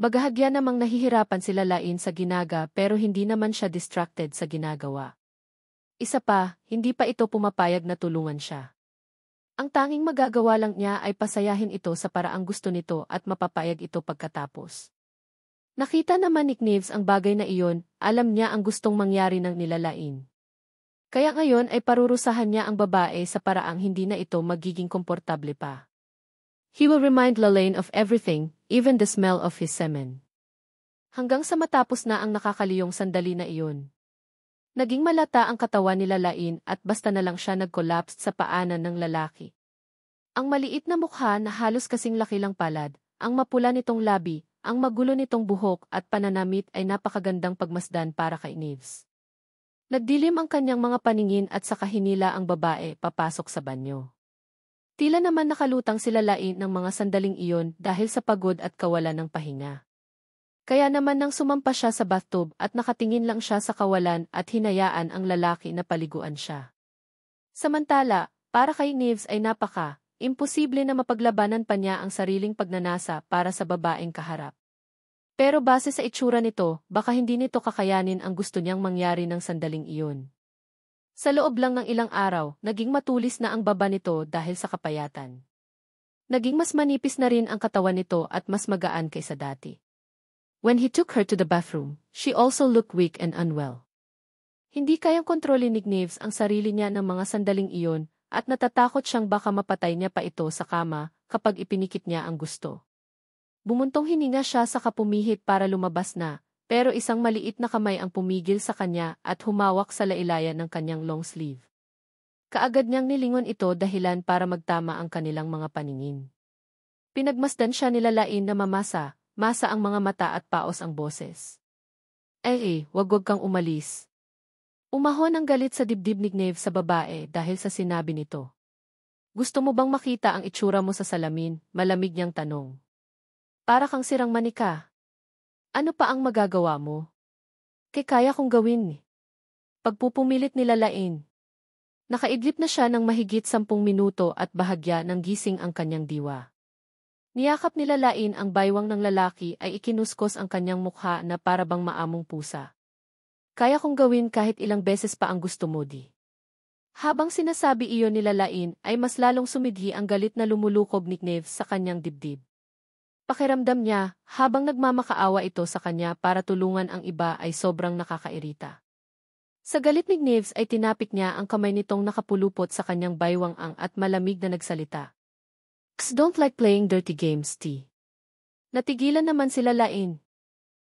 Bagahagya namang nahihirapan si Lain sa ginaga pero hindi naman siya distracted sa ginagawa. Isa pa, hindi pa ito pumapayag na tulungan siya. Ang tanging magagawa lang niya ay pasayahin ito sa paraang gusto nito at mapapayag ito pagkatapos. Nakita naman ni Knives ang bagay na iyon, alam niya ang gustong mangyari ng Lain. Kaya ngayon ay parurusahan niya ang babae sa paraang hindi na ito magiging komportable pa. He will remind Lain of everything, even the smell of his semen. Hanggang sa matapos na ang nakakaliyong sandali na iyon. Naging malata ang katawan ni Lain at basta na lang siya nag-collapse sa paanan ng lalaki. Ang maliit na mukha na halos kasing laki lang palad, ang mapula nitong labi, ang magulo nitong buhok at pananamit ay napakagandang pagmasdan para kay Knives. Nagdilim ang kanyang mga paningin at saka hinila ang babae papasok sa banyo. Tila naman nakalutang si Lain ng mga sandaling iyon dahil sa pagod at kawalan ng pahinga. Kaya naman nang sumampa siya sa bathtub at nakatingin lang siya sa kawalan at hinayaan ang lalaki na paliguan siya. Samantala, para kay Knives ay imposible na mapaglabanan pa niya ang sariling pagnanasa para sa babaeng kaharap. Pero base sa itsura nito, baka hindi nito kakayanin ang gusto niyang mangyari ng sandaling iyon. Sa loob lang ng ilang araw, naging matulis na ang baba nito dahil sa kapayatan. Naging mas manipis na rin ang katawan nito at mas magaan kaysa dati. When he took her to the bathroom, she also looked weak and unwell. Hindi kayang kontrolin ni Knives ang sarili niya ng mga sandaling iyon, at natatakot siyang baka mapatay niya pa ito sa kama kapag ipinikit niya ang gusto. Bumuntong hininga siya sa kapumihit para lumabas na, pero isang maliit na kamay ang pumigil sa kanya at humawak sa lailayan ng kanyang long sleeve. Kaagad niyang nilingon ito dahilan para magtama ang kanilang mga paningin. Pinagmasdan siya ni Lain na masa ang mga mata at paos ang boses. Wag kang umalis." Umahon ang galit sa dibdib ni Knives sa babae dahil sa sinabi nito. "Gusto mo bang makita ang itsura mo sa salamin?" Malamig niyang tanong. "Para kang sirang manika. Ano pa ang magagawa mo?" Kaya kong gawin." Pagpupumilit ni Lain. Nakaidlip na siya ng mahigit 10 minuto at bahagya ng gising ang kanyang diwa. Niyakap ni Lain ang baywang ng lalaki ay ikinuskos ang kanyang mukha na para bang maamong pusa. "Kaya kong gawin kahit ilang beses pa ang gusto mo di." Habang sinasabi iyon ni Lain ay mas lalong sumidhi ang galit na lumulukob ni Knives sa kanyang dibdib. Pakiramdam niya, habang nagmamakaawa ito sa kanya para tulungan ang iba ay sobrang nakakairita. Sa galit ni Knives ay tinapik niya ang kamay nitong nakapulupot sa kanyang baywang at malamig na nagsalita. "Don't like playing dirty games, T." Natigilan naman sila Lain.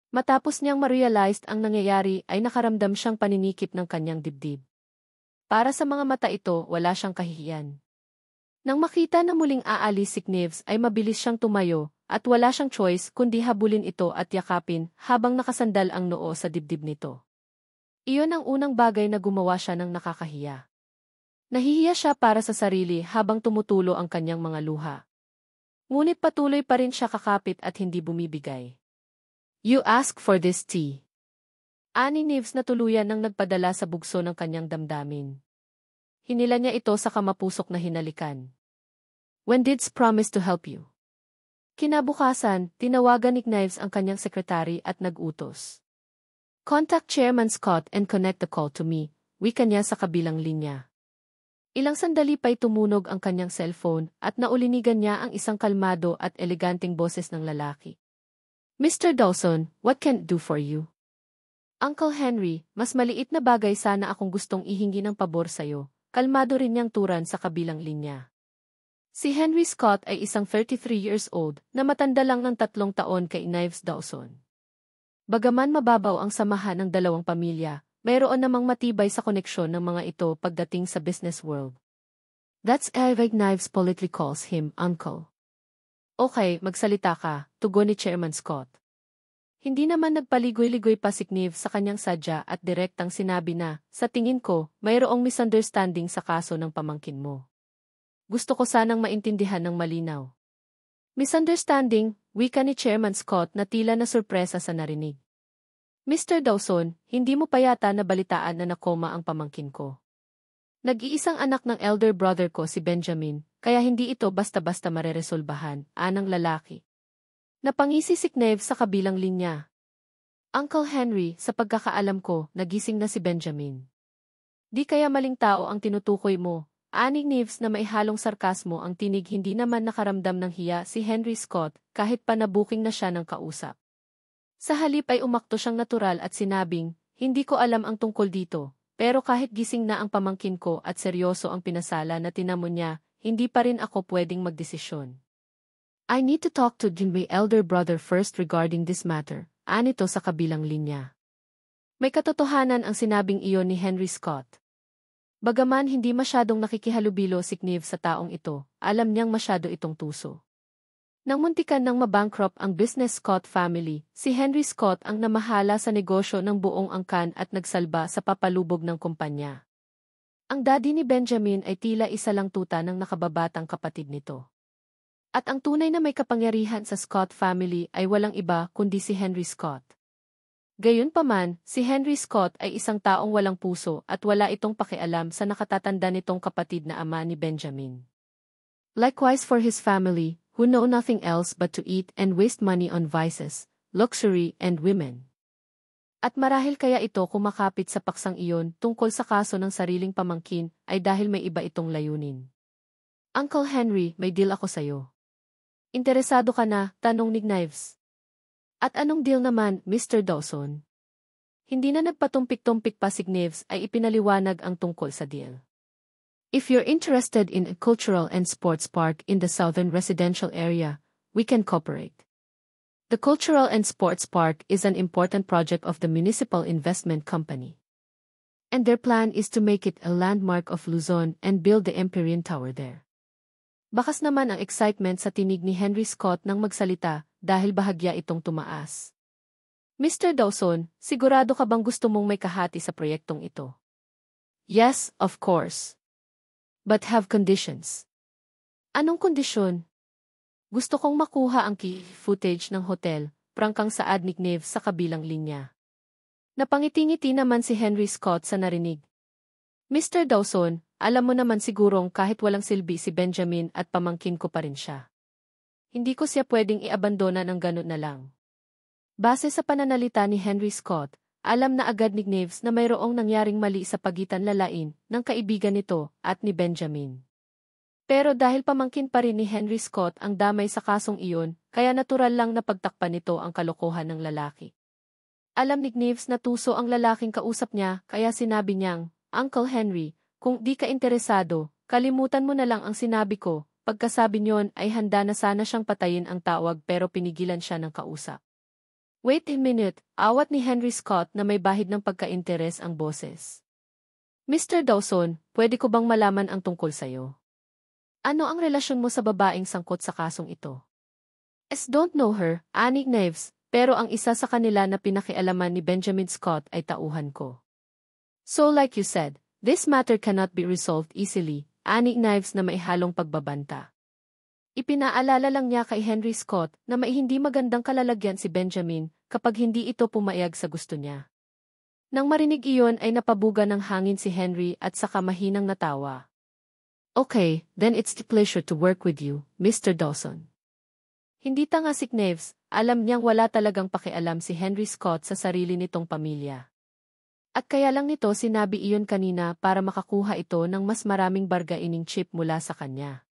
Matapos niyang ma-realized ang nangyayari ay nakaramdam siyang paninikip ng kanyang dibdib. Para sa mga mata ito, wala siyang kahihiyan. Nang makita na muling aalis si Knives ay mabilis siyang tumayo at wala siyang choice kundi habulin ito at yakapin habang nakasandal ang noo sa dibdib nito. Iyon ang unang bagay na gumawa siya ng nakakahiya. Nahihiya siya para sa sarili habang tumutulo ang kanyang mga luha. Ngunit patuloy pa rin siya kakapit at hindi bumibigay. "You ask for this tea." Ani Knives na tuluyan nang nagpadala sa bugso ng kanyang damdamin. Hinila niya ito sa kamapusok na hinalikan. "When did's promise to help you?" Kinabukasan, tinawagan ni Knives ang kanyang sekretary at nag-utos. "Contact Chairman Scott and connect the call to me," wika niya sa kabilang linya. Ilang sandali pa'y tumunog ang kanyang cellphone at naulinigan niya ang isang kalmado at eleganteng boses ng lalaki. Mr. Dawson, what can I do for you? Uncle Henry, mas maliit na bagay sana akong gustong ihingi ng pabor sa'yo. Kalmado rin niyang turan sa kabilang linya. Si Henry Scott ay isang 33 years old na matanda lang ng 3 taon kay Knives Dawson. Bagaman mababaw ang samahan ng dalawang pamilya, mayroon namang matibay sa koneksyon ng mga ito pagdating sa business world. That's why Knives politely calls him Uncle. Okay, magsalita ka, tugon ni Chairman Scott. Hindi naman nagpaligoy-ligoy pa si Knives sa kanyang sadya at direktang sinabi na, sa tingin ko, mayroong misunderstanding sa kaso ng pamangkin mo. Gusto ko sanang maintindihan ng malinaw. Misunderstanding, wika ni Chairman Scott na tila na sorpresa sa narinig. Mr. Dawson, hindi mo pa yata nabalitaan na nakoma ang pamangkin ko. Nag-iisang anak ng elder brother ko si Benjamin, kaya hindi ito basta-basta mareresolbahan, anang lalaki. Napangisi si Knives sa kabilang linya. Uncle Henry, sa pagkakaalam ko, nagising na si Benjamin. Di kaya maling tao ang tinutukoy mo. Ani Knives na maihalong sarkasmo ang tinig, hindi naman nakaramdam ng hiya si Henry Scott kahit pa nabuking na siya ng kausap. Sa halip ay umakto siyang natural at sinabing, hindi ko alam ang tungkol dito, pero kahit gising na ang pamangkin ko at seryoso ang pinasala na tinamo niya, hindi pa rin ako pwedeng magdesisyon. I need to talk to my elder brother first regarding this matter, anito sa kabilang linya. May katotohanan ang sinabing iyon ni Henry Scott. Bagaman hindi masyadong nakikihalubilo si Knives sa taong ito, alam niyang masyado itong tuso. Nang muntikan ng mabankrupt ang business Scott family, si Henry Scott ang namahala sa negosyo ng buong angkan at nagsalba sa papalubog ng kumpanya. Ang daddy ni Benjamin ay tila isa lang tuta ng nakababatang kapatid nito. At ang tunay na may kapangyarihan sa Scott family ay walang iba kundi si Henry Scott. Gayunpaman, si Henry Scott ay isang taong walang puso at wala itong pakialam sa nakatatanda nitong kapatid na ama ni Benjamin. Likewise for his family, who know nothing else but to eat and waste money on vices, luxury and women. At marahil kaya ito kumakapit sa paksang iyon tungkol sa kaso ng sariling pamangkin ay dahil may iba itong layunin. Uncle Henry, may deal ako sayo. Interesado ka na? Tanong ni Knives. At anong deal naman, Mr. Dawson? Hindi na nagpatumpik-tumpik pa si Knives ay ipinaliwanag ang tungkol sa deal. If you're interested in a cultural and sports park in the southern residential area, we can cooperate. The Cultural and Sports Park is an important project of the Municipal Investment Company. And their plan is to make it a landmark of Luzon and build the Empyrean Tower there. Bakas naman ang excitement sa tinig ni Henry Scott nang magsalita dahil bahagya itong tumaas. Mr. Dawson, sigurado ka bang gusto mong may kahati sa proyektong ito? Yes, of course. But have conditions. Anong kondisyon? Gusto kong makuha ang key footage ng hotel, prangkang saad ni Knives sa kabilang linya. Napangiti-ngiti naman si Henry Scott sa narinig. Mr. Dawson, alam mo naman sigurong kahit walang silbi si Benjamin at pamangkin ko pa rin siya. Hindi ko siya pwedeng iabandona ng ganun na lang. Base sa pananalita ni Henry Scott, alam na agad ni Knives na mayroong nangyaring mali sa pagitan lalain ng kaibigan nito at ni Benjamin. Pero dahil pamangkin pa rin ni Henry Scott ang damay sa kasong iyon, kaya natural lang na pagtakpan nito ang kalokohan ng lalaki. Alam ni Knives na tuso ang lalaking kausap niya, kaya sinabi niyang, Uncle Henry, kung di ka interesado, kalimutan mo na lang ang sinabi ko. Pagkasabi niyon ay handa na sana siyang patayin ang tawag pero pinigilan siya ng kausap. Wait a minute, awat ni Henry Scott na may bahid ng pagka-interes ang boses. Mr. Dawson, pwede ko bang malaman ang tungkol sayo? Ano ang relasyon mo sa babaeng sangkot sa kasong ito? Don't know her, ani Knives, pero ang isa sa kanila na pinakialaman ni Benjamin Scott ay tauhan ko. So like you said, this matter cannot be resolved easily, ani Knives na maihalong pagbabanta. Ipinaalala lang niya kay Henry Scott na may hindi magandang kalalagyan si Benjamin kapag hindi ito pumayag sa gusto niya. Nang marinig iyon ay napabuga ng hangin si Henry at saka mahinang natawa. Okay, then it's a pleasure to work with you, Mr. Dawson. Hindi tanga si Knives, alam niyang wala talagang pakialam si Henry Scott sa sarili nitong pamilya. At kaya lang nito sinabi iyon kanina para makakuha ito ng mas maraming bargaining chip mula sa kanya.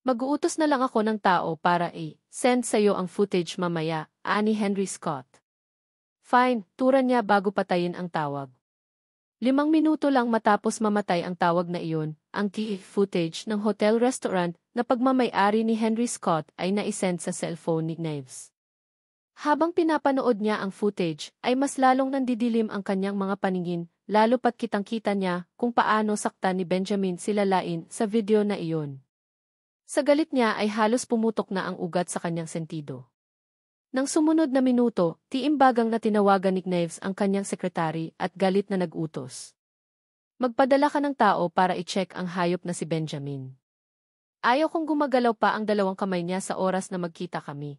Mag-uutos na lang ako ng tao para send sa'yo ang footage mamaya, ani Henry Scott. Fine, turan niya bago patayin ang tawag. 5 minuto lang matapos mamatay ang tawag na iyon, ang key footage ng hotel-restaurant na pagmamay-ari ni Henry Scott ay naisend sa cellphone ni Knives. Habang pinapanood niya ang footage, ay mas lalong nandidilim ang kanyang mga paningin, lalo pat kitang-kita niya kung paano saktan ni Benjamin si Lalain sa video na iyon. Sa galit niya ay halos pumutok na ang ugat sa kanyang sentido. Nang sumunod na minuto, tiimbagang na tinawagan ni Knives ang kanyang sekretary at galit na nag-utos. Magpadala ka ng tao para i-check ang hayop na si Benjamin. Ayaw kong gumagalaw pa ang 2 kamay niya sa oras na magkita kami.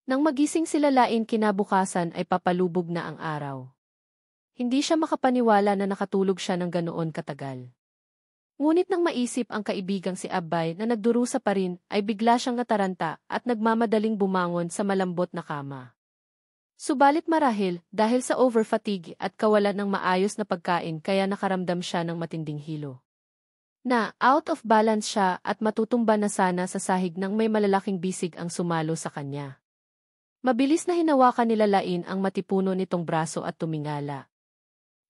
Nang magising si Lalain kinabukasan ay papalubog na ang araw. Hindi siya makapaniwala na nakatulog siya ng ganoon katagal. Ngunit nang maisip ang kaibigang si Abbay na nagdurusa pa rin, ay bigla siyang nataranta at nagmamadaling bumangon sa malambot na kama. Subalit marahil, dahil sa overfatigue at kawalan ng maayos na pagkain kaya nakaramdam siya ng matinding hilo. Out of balance siya at matutumba na sana sa sahig nang may malalaking bisig ang sumalo sa kanya. Mabilis na hinawakan ni Lalain ang matipuno nitong braso at tumingala.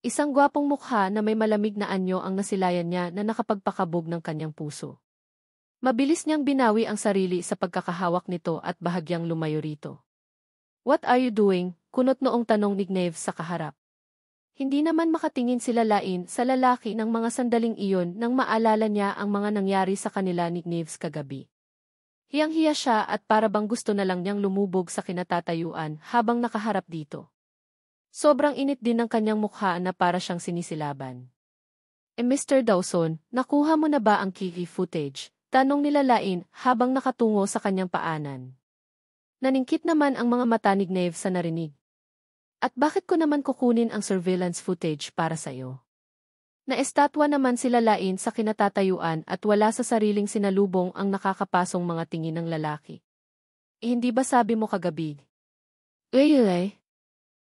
Isang gwapong mukha na may malamig na anyo ang nasilayan niya na nakapagpakabog ng kanyang puso. Mabilis niyang binawi ang sarili sa pagkakahawak nito at bahagyang lumayo rito. "What are you doing?" kunot noong tanong ni Knives sa kaharap. Hindi naman makatingin si Lalain sa lalaki ng mga sandaling iyon nang maalala niya ang mga nangyari sa kanila ni Knives kagabi. Hiyang-hiya siya at para bang gusto na lang niyang lumubog sa kinatatayuan habang nakaharap dito. Sobrang init din ng kanyang mukha na para siyang sinisilaban. Mr. Dawson, nakuha mo na ba ang key footage? Tanong ni Lalain habang nakatungo sa kanyang paanan. Naningkit naman ang mga mata ni Knives sa narinig. At bakit ko naman kukunin ang surveillance footage para sa'yo? Naestatwa naman si Lalain sa kinatatayuan at wala sa sariling sinalubong ang nakakapasong mga tingin ng lalaki. Hindi ba sabi mo kagabi? Really?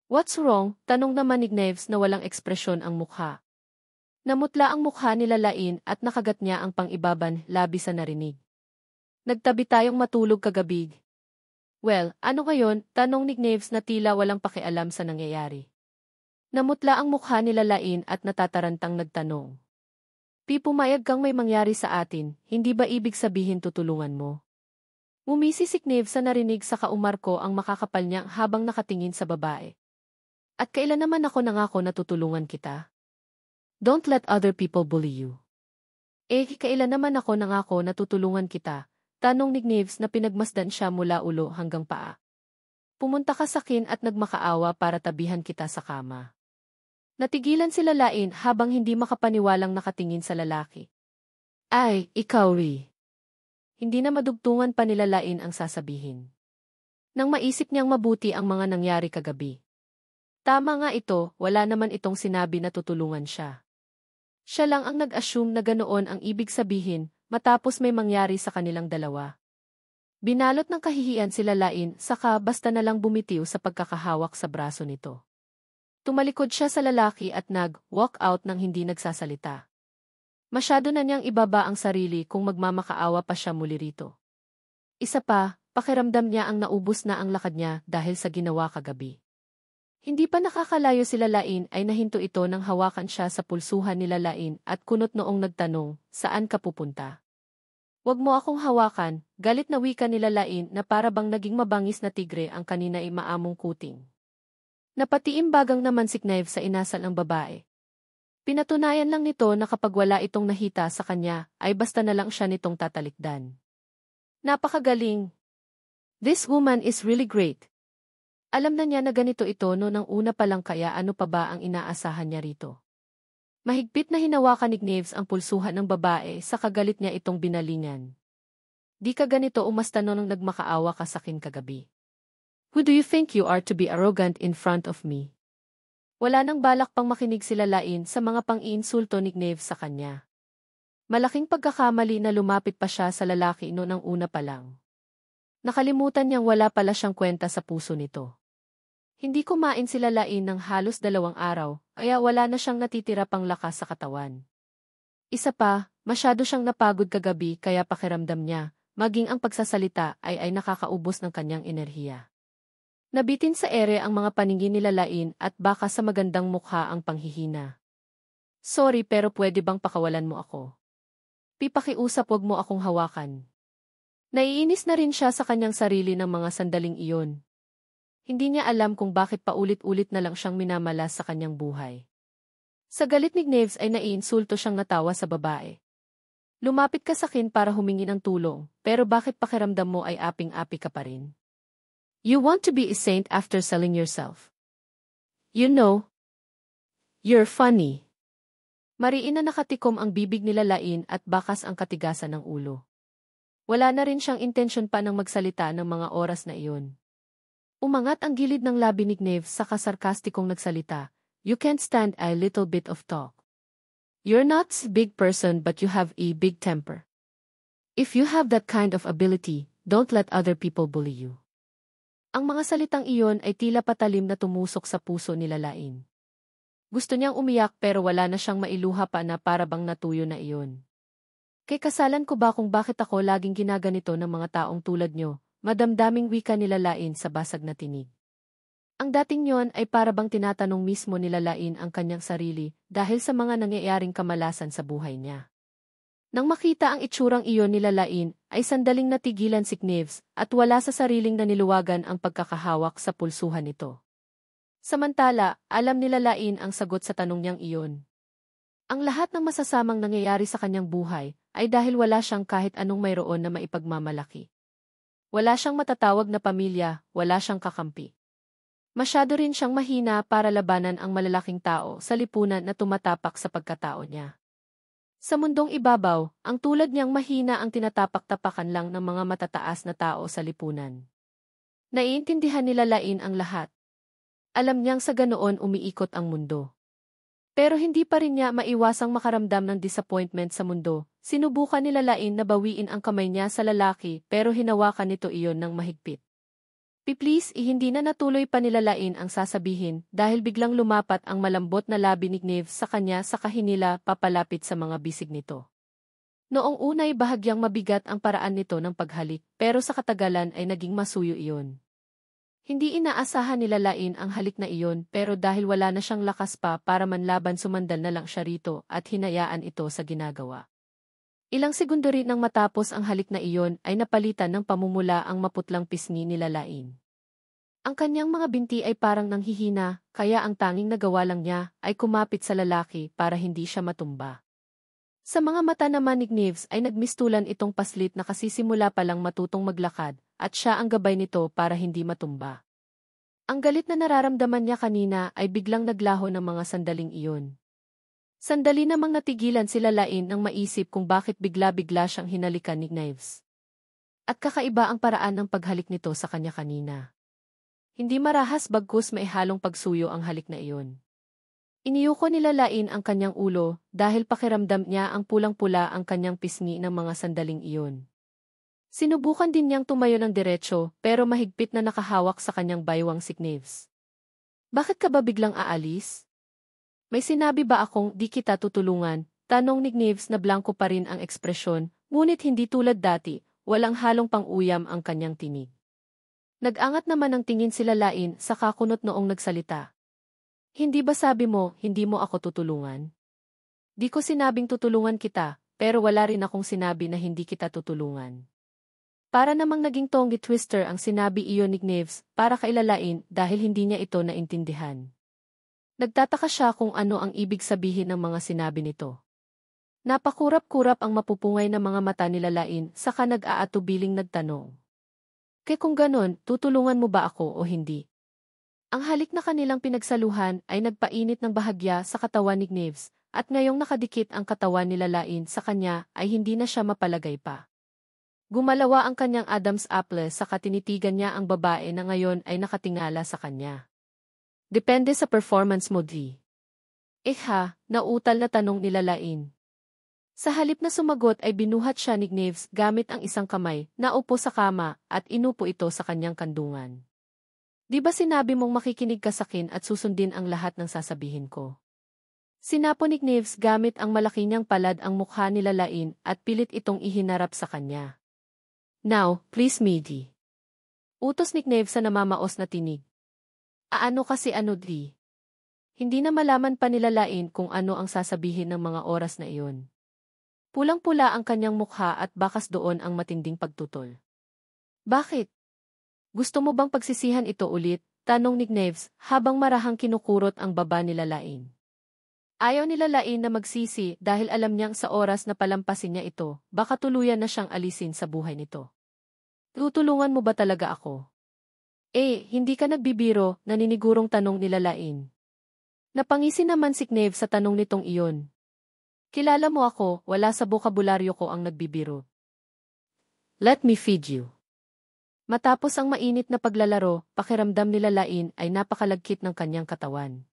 What's wrong? Tanong naman ni Knives na walang ekspresyon ang mukha. Namutla ang mukha ni Lalain at nakagat niya ang pang-ibaban labi sa narinig. Nagtabi tayong matulog kagabi. Well, ano ngayon? Tanong ni Knives na tila walang pakialam sa nangyayari. Namutla ang mukha ni Lalain at natatarantang nagtanong. Pumayag kang may mangyari sa atin, hindi ba ibig sabihin tutulungan mo? Ngumisi si Knives sa narinig sa kaumarko ang makakapal niya habang nakatingin sa babae. At kailan naman ako nangako na tutulungan kita? Don't let other people bully you. Kailan naman ako nangako na tutulungan kita? Tanong ni Knives na pinagmasdan siya mula ulo hanggang paa. Pumunta ka sa akin at nagmakaawa para tabihan kita sa kama. Natigilan si Lalain habang hindi makapaniwalang nakatingin sa lalaki. Ay, ikaw ri. Hindi na madugtungan pa ni Lalain ang sasabihin. Nang maisip niyang mabuti ang mga nangyari kagabi. Tama nga ito, wala naman itong sinabi na tutulungan siya. Siya lang ang nag-assume na ganoon ang ibig sabihin matapos may mangyari sa kanilang dalawa. Binalot ng kahihiyan si Lalain saka basta na lang bumitiw sa pagkakahawak sa braso nito. Tumalikod siya sa lalaki at nag-walk out nang hindi nagsasalita. Masyado na niyang ibaba ang sarili kung magmamakaawa pa siya muli rito. Isa pa, pakiramdam niya ang naubos na ang lakad niya dahil sa ginawa kagabi. Hindi pa nakakalayo si Lalain ay nahinto ito nang hawakan siya sa pulsuhan ni Lalain at kunot noong nagtanong, saan ka pupunta? Huwag mo akong hawakan, galit na wika ni Lalain na para bang naging mabangis na tigre ang kanina ay maamong kuting. Napatiimbagang naman si Knives sa inasal ng babae. Pinatunayan lang nito na kapag wala itong nahita sa kanya ay basta na lang siya nitong tatalikdan. Napakagaling! This woman is really great. Alam na niya na ganito ito no nang una pa lang kaya ano pa ba ang inaasahan niya rito. Mahigpit na hinawakan ni Knives ang pulsuhan ng babae sa kagalit niya itong binalingan. Di ka ganito umasta no nang nagmakaawa ka sa akin kagabi. Who do you think you are to be arrogant in front of me? Wala nang balak pang makinig si Lalain sa mga pang-iinsulto ni Knives sa kanya. Malaking pagkakamali na lumapit pa siya sa lalaki no nang una pa lang. Nakalimutan niyang wala pala siyang kwenta sa puso nito. Hindi kumain sila lain ng halos 2 araw, kaya wala na siyang natitira pang lakas sa katawan. Isa pa, masyado siyang napagod kagabi kaya pakiramdam niya, maging ang pagsasalita ay nakakaubos ng kanyang enerhiya. Nabitin sa ere ang mga paningin nila Lain at baka sa magandang mukha ang panghihina. Sorry pero pwede bang pakawalan mo ako? Pipakiusap, wag mo akong hawakan. Naiinis na rin siya sa kanyang sarili ng mga sandaling iyon. Hindi niya alam kung bakit paulit-ulit na lang siyang minamalas sa kanyang buhay. Sa galit ni Gneves ay naiinsulto siyang natawa sa babae. Lumapit ka sa akin para humingi ng tulong, pero bakit pakiramdam mo ay aping-api ka pa rin? You want to be a saint after selling yourself. You know, you're funny. Mariin na nakatikom ang bibig nila Lain at bakas ang katigasan ng ulo. Wala na rin siyang intensyon pa ng magsalita ng mga oras na iyon. Umangat ang gilid ng labi ni Gneves sa kasarkastikong nagsalita. You can't stand a little bit of talk. You're not a big person but you have a big temper. If you have that kind of ability, don't let other people bully you. Ang mga salitang iyon ay tila patalim na tumusok sa puso nila Lain. Gusto niyang umiyak pero wala na siyang mailuha pa na para bang natuyo na iyon. Kay kasalan ko ba kung bakit ako laging ginaganito ng mga taong tulad niyo, madamdaming wika nila Lain sa basag na tinig. Ang dating yon ay para bang tinatanong mismo nila Lain ang kanyang sarili dahil sa mga nangyayaring kamalasan sa buhay niya. Nang makita ang itsurang iyon nila Lain, ay sandaling natigilan si Gneves at wala sa sariling naniluwagan ang pagkakahawak sa pulsuhan nito. Samantala, alam nila Lain ang sagot sa tanong niyang iyon. Ang lahat ng masasamang nangyayari sa kanyang buhay ay dahil wala siyang kahit anong mayroon na maipagmamalaki. Wala siyang matatawag na pamilya, wala siyang kakampi. Masyado rin siyang mahina para labanan ang malalaking tao sa lipunan na tumatapak sa pagkatao niya. Sa mundong ibabaw, ang tulad niyang mahina ang tinatapak-tapakan lang ng mga matataas na tao sa lipunan. Naiintindihan nila Lain ang lahat. Alam niyang sa ganoon umiikot ang mundo. Pero hindi pa rin niya maiwasang makaramdam ng disappointment sa mundo. Sinubukan nila Lain na bawiin ang kamay niya sa lalaki pero hinawakan nito iyon ng mahigpit. Please, hindi na natuloy pa nila Lain ang sasabihin dahil biglang lumapat ang malambot na labi ni Gneves sa kanya sa kahinila papalapit sa mga bisig nito. Noong unay bahagyang mabigat ang paraan nito ng paghalik pero sa katagalan ay naging masuyo iyon. Hindi inaasahan nila Lain ang halik na iyon pero dahil wala na siyang lakas pa para manlaban sumandal na lang siya rito at hinayaan ito sa ginagawa. Ilang segundo rin nang matapos ang halik na iyon ay napalitan ng pamumula ang maputlang pisngi nila Lain. Ang kanyang mga binti ay parang nanghihina, kaya ang tanging nagawa lang niya ay kumapit sa lalaki para hindi siya matumba. Sa mga mata naman ni Gneves ay nagmistulan itong paslit na kasisimula pa lang matutong maglakad at siya ang gabay nito para hindi matumba. Ang galit na nararamdaman niya kanina ay biglang naglaho ng mga sandaling iyon. Sandali namang natigilan sila Lain nang maisip kung bakit bigla-bigla siyang hinalikan ni Gneves. At kakaiba ang paraan ng paghalik nito sa kanya kanina. Hindi marahas bagkus may halong pagsuyo ang halik na iyon. Iniyuko nila Lain ang kanyang ulo dahil pakiramdam niya ang pulang-pula ang kanyang pisngi ng mga sandaling iyon. Sinubukan din niyang tumayo ng diretso pero mahigpit na nakahawak sa kanyang baywang si Gneves. Bakit ka ba biglang aalis? May sinabi ba akong di kita tutulungan? Tanong ni Gneves na blanko pa rin ang ekspresyon, ngunit hindi tulad dati, walang halong pang-uyam ang kanyang tinig. Nag-angat naman ang tingin sila Lain sa kakunot noong nagsalita. Hindi ba sabi mo, hindi mo ako tutulungan? Di ko sinabing tutulungan kita, pero wala rin akong sinabi na hindi kita tutulungan. Para namang naging tongue twister ang sinabi iyon ni Gneves para kay Lain dahil hindi niya ito naintindihan. Nagtataka siya kung ano ang ibig sabihin ng mga sinabi nito. Napakurap-kurap ang mapupungay na mga mata nila Lain saka nag-aatubiling nagtanong. Kaya kung ganon, tutulungan mo ba ako o hindi? Ang halik na kanilang pinagsaluhan ay nagpainit ng bahagya sa katawan ni Gneves at ngayong nakadikit ang katawan nila Lain sa kanya ay hindi na siya mapalagay pa. Gumalawa ang kanyang Adam's apple saka tinitigan niya ang babae na ngayon ay nakatingala sa kanya. Depende sa performance mo di. Nautal na tanong nila Lain. Sa halip na sumagot ay binuhat siya ni Gneves gamit ang isang kamay, naupo sa kama at inupo ito sa kanyang kandungan. Di ba sinabi mong makikinig ka sakin at susundin ang lahat ng sasabihin ko? Sinapo ni Knives gamit ang malaki niyang palad ang mukha ni Lalain at pilit itong ihinarap sa kanya. Now, please Midi. Utos ni Knives sa namamaos na tinig. Aano kasi ano di? Hindi na malaman pa ni Lalain kung ano ang sasabihin ng mga oras na iyon. Pulang-pula ang kanyang mukha at bakas doon ang matinding pagtutol. Bakit? Gusto mo bang pagsisihan ito ulit? Tanong ni Knives habang marahang kinukurot ang baba ni Lalain. Ayaw ni Lalain na magsisi dahil alam niyang sa oras na palampasin niya ito, baka tuluyan na siyang alisin sa buhay nito. Tutulungan mo ba talaga ako? Hindi ka nagbibiro, naninigurong tanong ni Lalain. Napangisi naman si Knives sa tanong nitong iyon. Kilala mo ako, wala sa bokabularyo ko ang nagbibiro. Let me feed you. Matapos ang mainit na paglalaro, pakiramdam ni Lalain ay napakalagkit ng kanyang katawan.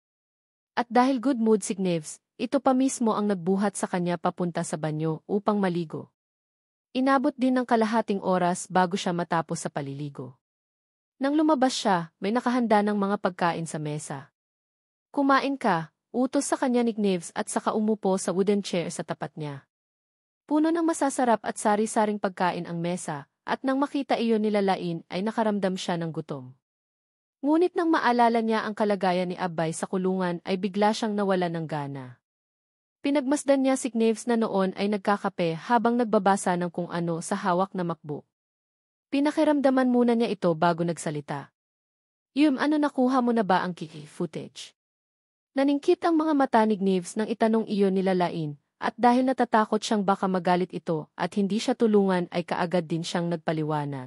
At dahil good mood si Knives, ito pa mismo ang nagbuhat sa kanya papunta sa banyo upang maligo. Inabot din ng kalahating oras bago siya matapos sa paliligo. Nang lumabas siya, may nakahanda ng mga pagkain sa mesa. Kumain ka, utos sa kanya ni Knives at saka umupo sa wooden chair sa tapat niya. Puno ng masasarap at sari-saring pagkain ang mesa, at nang makita iyon ni Lalain ay nakaramdam siya ng gutom. Ngunit nang maalala niya ang kalagayan ni Abay sa kulungan ay bigla siyang nawalan ng gana. Pinagmasdan niya si Knives na noon ay nagkakape habang nagbabasa ng kung ano sa hawak na MacBook. Pinakiramdaman muna niya ito bago nagsalita. Ano nakuha mo na ba ang kiki footage? Naningkit ang mga mata ni Knives nang itanong iyon ni Lalain, at dahil natatakot siyang baka magalit ito at hindi siya tulungan ay kaagad din siyang nagpaliwanag.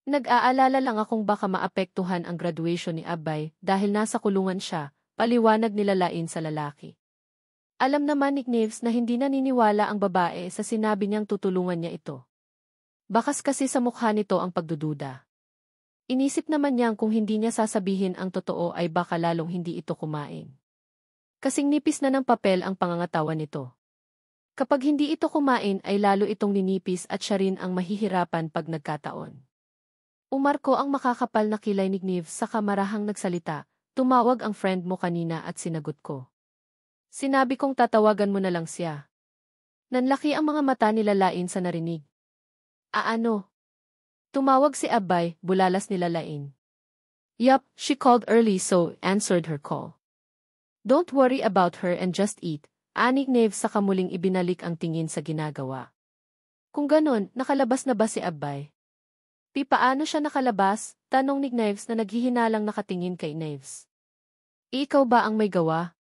Nag-aalala lang akong baka maapektuhan ang graduation ni Abay dahil nasa kulungan siya, paliwanag ni Lalain sa lalaki. Alam naman ni Knives na hindi naniniwala ang babae sa sinabi niyang tutulungan niya ito. Bakas kasi sa mukha nito ang pagdududa. Inisip naman niyang kung hindi niya sasabihin ang totoo ay baka lalong hindi ito kumain. Kasing nipis na ng papel ang pangangatawan nito. Kapag hindi ito kumain ay lalo itong ninipis at siya rin ang mahihirapan pag nagkataon. Umarko ang makakapal na kilay ni Knives saka marahang nagsalita, tumawag ang friend mo kanina at sinagot ko. Sinabi kong tatawagan mo na lang siya. Nanlaki ang mga mata ni Lalain sa narinig. Ano? Tumawag si Abay, bulalas ni Lalain. Yup, she called early so answered her call. Don't worry about her and just eat, ani Knives saka muling ibinalik ang tingin sa ginagawa. Kung ganon, nakalabas na ba si Abay? Paano siya nakalabas? Tanong ni Knives na naghihinalang nakatingin kay Knives. Ikaw ba ang may gawa?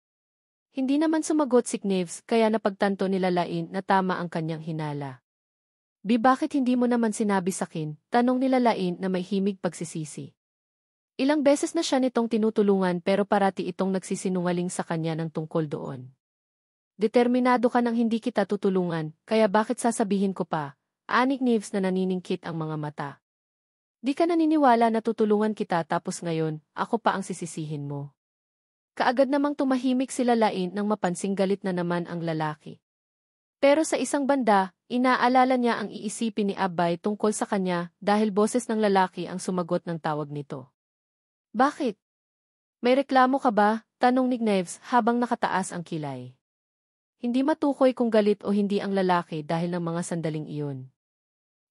Hindi naman sumagot si Knives kaya napagtanto ni Lalain na tama ang kanyang hinala. Bakit hindi mo naman sinabi sakin? Tanong ni Lalain na may himig pagsisisi. Ilang beses na siya nitong tinutulungan pero parati itong nagsisinungaling sa kanya ng tungkol doon. Determinado ka nang hindi kita tutulungan, kaya bakit sasabihin ko pa? Ani Knives na naniningkit ang mga mata. Di ka naniniwala na tutulungan kita tapos ngayon, ako pa ang sisisihin mo. Kaagad namang tumahimik si Lalain nang mapansing galit na naman ang lalaki. Pero sa isang banda, inaalala niya ang iisipin ni Abay tungkol sa kanya dahil boses ng lalaki ang sumagot ng tawag nito. Bakit? May reklamo ka ba? Tanong ni Knives habang nakataas ang kilay. Hindi matukoy kung galit o hindi ang lalaki dahil ng mga sandaling iyon.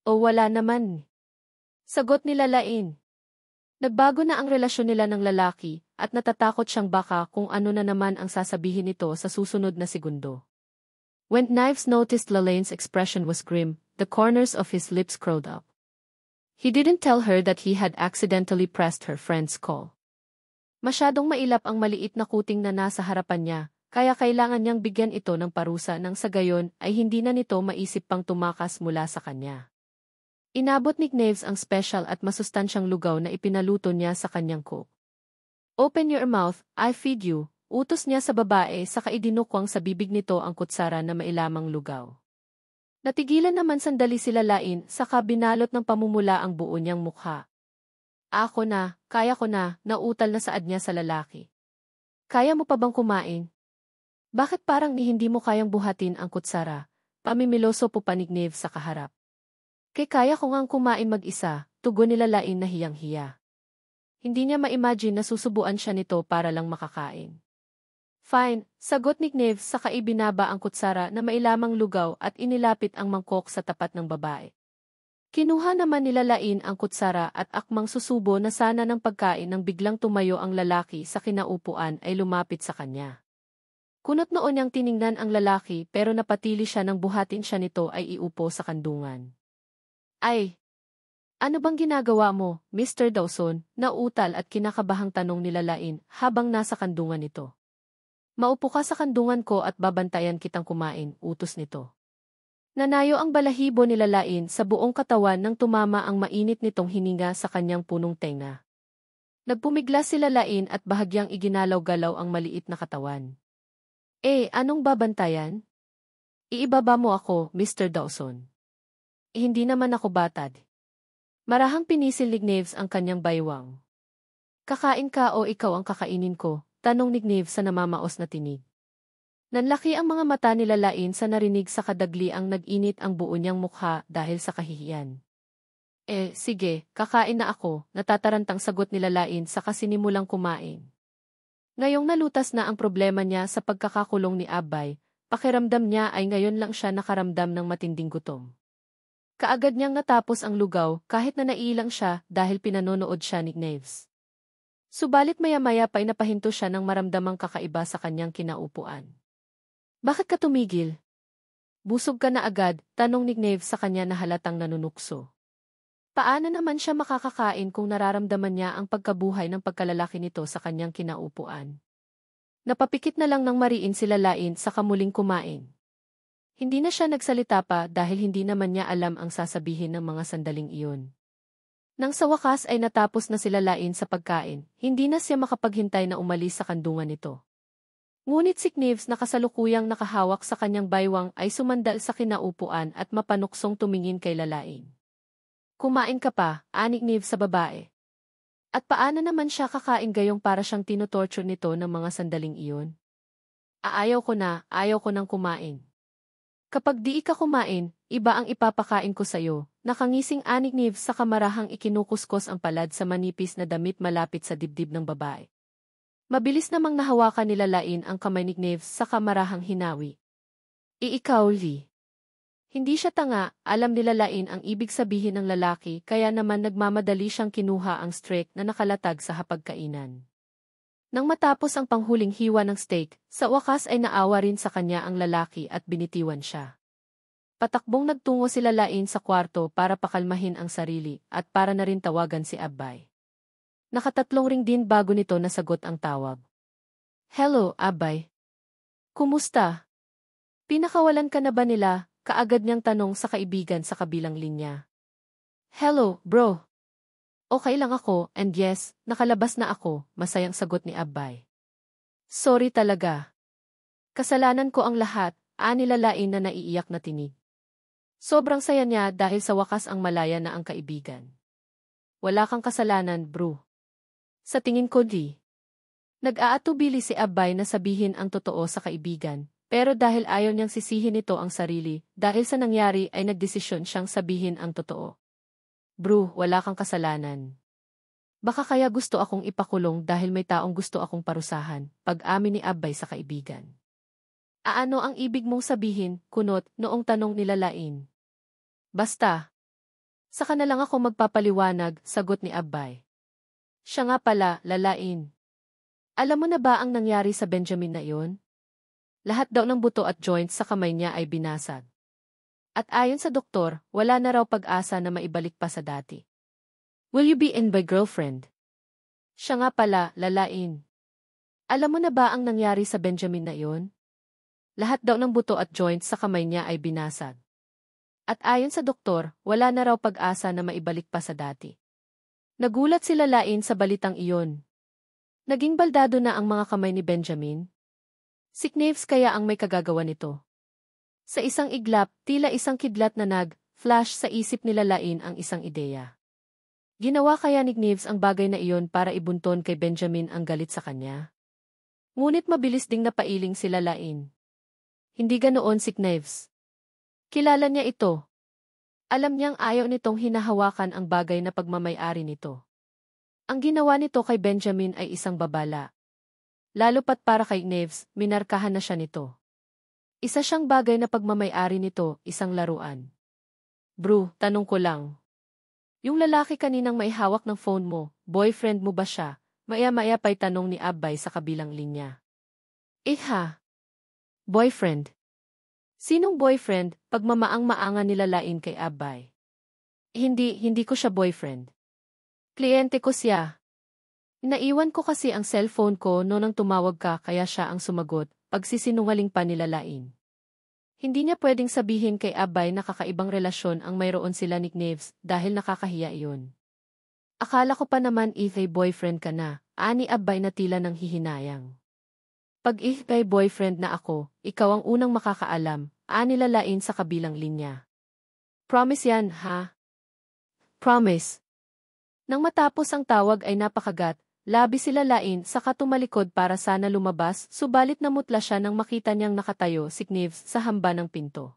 O wala naman. Sagot ni Lalain. Nagbago na ang relasyon nila ng lalaki at natatakot siyang baka kung ano na naman ang sasabihin nito sa susunod na segundo. When Knives noticed Lalain's expression was grim, the corners of his lips curled up. He didn't tell her that he had accidentally pressed her friend's call. Masyadong mailap ang maliit na kuting na nasa harapan niya, kaya kailangan niyang bigyan ito ng parusa nang sa gayon ay hindi na nito maisip pang tumakas mula sa kanya. Inabot ni Knives ang special at masustansyang lugaw na ipinaluto niya sa kanyang cook. Open your mouth, I feed you, utos niya sa babae saka idinukwang sa bibig nito ang kutsara na mailamang lugaw. Natigilan naman sandali si Lalain saka binalot ng pamumula ang buo niyang mukha. Ako na, kaya ko na, nautal na saad niya sa lalaki. Kaya mo pa bang kumain? Bakit parang hindi mo kayang buhatin ang kutsara? Pamimiloso po pa ni Knives sa kaharap. Kaya ko ngang kumain mag-isa, tugon ni Lalain na hiyang-hiya. hindi niya ma-imagine na susubuan siya nito para lang makakain. Fine, sagot ni Knave saka ibinaba ang kutsara na mailamang lugaw at inilapit ang mangkok sa tapat ng babae. Kinuha naman nila Lain ang kutsara at akmang susubo na sana ng pagkain nang biglang tumayo ang lalaki sa kinaupuan ay lumapit sa kanya. Kunot noon niyang tiningnan ang lalaki pero napatili siya nang buhatin siya nito ay iupo sa kandungan. Ay! Ano bang ginagawa mo, Mr. Dawson? Nauutal at kinakabahang tanong nila Lain habang nasa kandungan nito. Maupo ka sa kandungan ko at babantayan kitang kumain, utos nito. Nanayo ang balahibo nila Lain sa buong katawan nang tumama ang mainit nitong hininga sa kanyang punong tenga. Nagpumiglas sila Lain at bahagyang iginalaw-galaw ang maliit na katawan. Anong babantayan? Iibaba mo ako, Mr. Dawson. Hindi naman ako batad. Marahang pinisil ni Knave ang kanyang baywang. Kakain ka o ikaw ang kakainin ko? Tanong ni Knave sa namamaos na tinig. Nanlaki ang mga mata nila Lain sa narinig sa kadagli ang nag-init ang buo niyang mukha dahil sa kahihiyan. Sige, kakain na ako, natatarantang sagot nila Lain sa kasinimulang kumain. Ngayong nalutas na ang problema niya sa pagkakakulong ni Abay, pakiramdam niya ay ngayon lang siya nakaramdam ng matinding gutom. Kaagad niyang natapos ang lugaw kahit na naiilang siya dahil pinanonood siya ni Knaves. Subalit maya-maya pa'y napahinto siya ng maramdamang kakaiba sa kanyang kinaupuan. Bakit ka tumigil? Busog ka na agad, tanong ni Knave sa kanya na halatang nanunukso. Paano naman siya makakakain kung nararamdaman niya ang pagkabuhay ng pagkalalaki nito sa kanyang kinaupuan? Napapikit na lang ng mariin sila Lain sa kamuling kumain. Hindi na siya nagsalita pa dahil hindi naman niya alam ang sasabihin ng mga sandaling iyon. Nang sa wakas ay natapos na sila Lain sa pagkain, hindi na siya makapaghintay na umalis sa kandungan nito. Ngunit si Knaves na kasalukuyang nakahawak sa kanyang baywang ay sumandal sa kinaupuan at mapanuksong tumingin kay Lain. Kumain ka pa, ani Knaves sa babae. At paano naman siya kakain gayong para siyang tinotorture nito ng mga sandaling iyon? Ayaw ko nang kumain. Kapag di ka kumain, iba ang ipapakain ko sa'yo. Nakangising ani Knaves sa kamarahang ikinukuskos ang palad sa manipis na damit malapit sa dibdib ng babae. Mabilis namang nahawakan nila Lain ang kamay ni Knaves sa kamarahang hinawi. Ikaw, Lee. Hindi siya tanga, alam nila Lain ang ibig sabihin ng lalaki kaya naman nagmamadali siyang kinuha ang steak na nakalatag sa hapagkainan. Nang matapos ang panghuling hiwa ng steak, sa wakas ay naawa rin sa kanya ang lalaki at binitiwan siya. Patakbong nagtungo sila Lain sa kwarto para pakalmahin ang sarili at para na rin tawagan si Abay. Nakatatlong ring din bago nito nasagot ang tawag. Hello, Abay. Kumusta? Pinakawalan ka na ba nila? Kaagad niyang tanong sa kaibigan sa kabilang linya. Hello, bro. Okay lang ako, and yes, nakalabas na ako, masayang sagot ni Abay. Sorry talaga. Kasalanan ko ang lahat, anila Lain na naiiyak na tinig. Sobrang saya niya dahil sa wakas ang malaya na ang kaibigan. Wala kang kasalanan, bro. Sa tingin ko di. Nag-aatubili si Abay na sabihin ang totoo sa kaibigan, pero dahil ayaw niyang sisihin nito ang sarili, dahil sa nangyari ay nagdesisyon siyang sabihin ang totoo. Bro, wala kang kasalanan. Baka kaya gusto akong ipakulong dahil may taong gusto akong parusahan, pag-amin ni Abay sa kaibigan. Ano ang ibig mong sabihin, kunot, noong tanong nila Lain? Basta. Saka na lang ako magpapaliwanag, sagot ni Abay. Siya nga pala, Lain. Alam mo na ba ang nangyari sa Benjamin na iyon? Lahat daw ng buto at joints sa kamay niya ay binasag. At ayon sa doktor, wala na raw pag-asa na maibalik pa sa dati. Will you be in my girlfriend? Siya nga pala, Lain. Alam mo na ba ang nangyari sa Benjamin na iyon? Lahat daw ng buto at joints sa kamay niya ay binasag. At ayon sa doktor, wala na raw pag-asa na maibalik pa sa dati. Nagulat sila Lain sa balitang iyon. Naging baldado na ang mga kamay ni Benjamin. Si Knaves kaya ang may kagagawa nito. Sa isang iglap, tila isang kidlat na nag-flash sa isip nila Lain ang isang ideya. Ginawa kaya ni Knaves ang bagay na iyon para ibunton kay Benjamin ang galit sa kanya? Ngunit mabilis ding napailing sila Lain. Hindi ganoon si Knaves. Kilala niya ito. Alam niyang ayaw nitong hinahawakan ang bagay na pagmamay-ari nito. Ang ginawa nito kay Benjamin ay isang babala. Lalo pat para kay Neves, minarkahan na siya nito. Isa siyang bagay na pagmamay-ari nito, isang laruan. Bro, tanong ko lang. Yung lalaki kaninang may hawak ng phone mo, boyfriend mo ba siya? Maya-maya pa'y tanong ni Abbay sa kabilang linya. Ha? Boyfriend? Sinong boyfriend? Pagmamaang-maangan nilalain kay Abbay. Hindi ko siya boyfriend. Kliyente ko siya. Naiwan ko kasi ang cellphone ko noong tumawag ka kaya siya ang sumagot, pagsisinungaling pa nilalain. Hindi niya pwedeng sabihin kay Abbay na kakaibang relasyon ang mayroon sila ni Neves dahil nakakahiya iyon. Akala ko pa naman may boyfriend ka na, ani Abbay na tila ng hihinayang. Pag may boyfriend na ako, ikaw ang unang makakaalam, ani lalain sa kabilang linya. Promise yan, ha? Promise. Nang matapos ang tawag ay napakagat, labi sila lain saka tumalikod para sana lumabas, subalit namutla siya nang makita niyang nakatayo si Neves sa hamba ng pinto.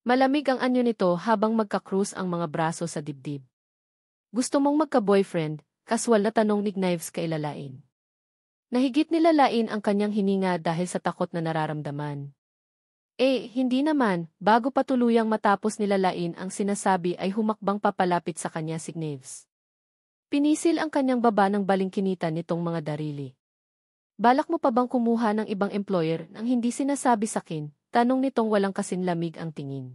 Malamig ang anyo nito habang magka-cruise ang mga braso sa dibdib. Gusto mong magka-boyfriend? Kaswal na tanong ni Neves kay lalain. Nahigit nilalain ang kanyang hininga dahil sa takot na nararamdaman. Hindi naman, bago pa tuluyang matapos nilalain ang sinasabi ay humakbang papalapit sa kanya si Neves. Pinisil ang kanyang baba ng balingkinitan nitong mga darili. Balak mo pa bang kumuha ng ibang employer nang hindi sinasabi sakin? Tanong nitong walang kasinlamig ang tingin.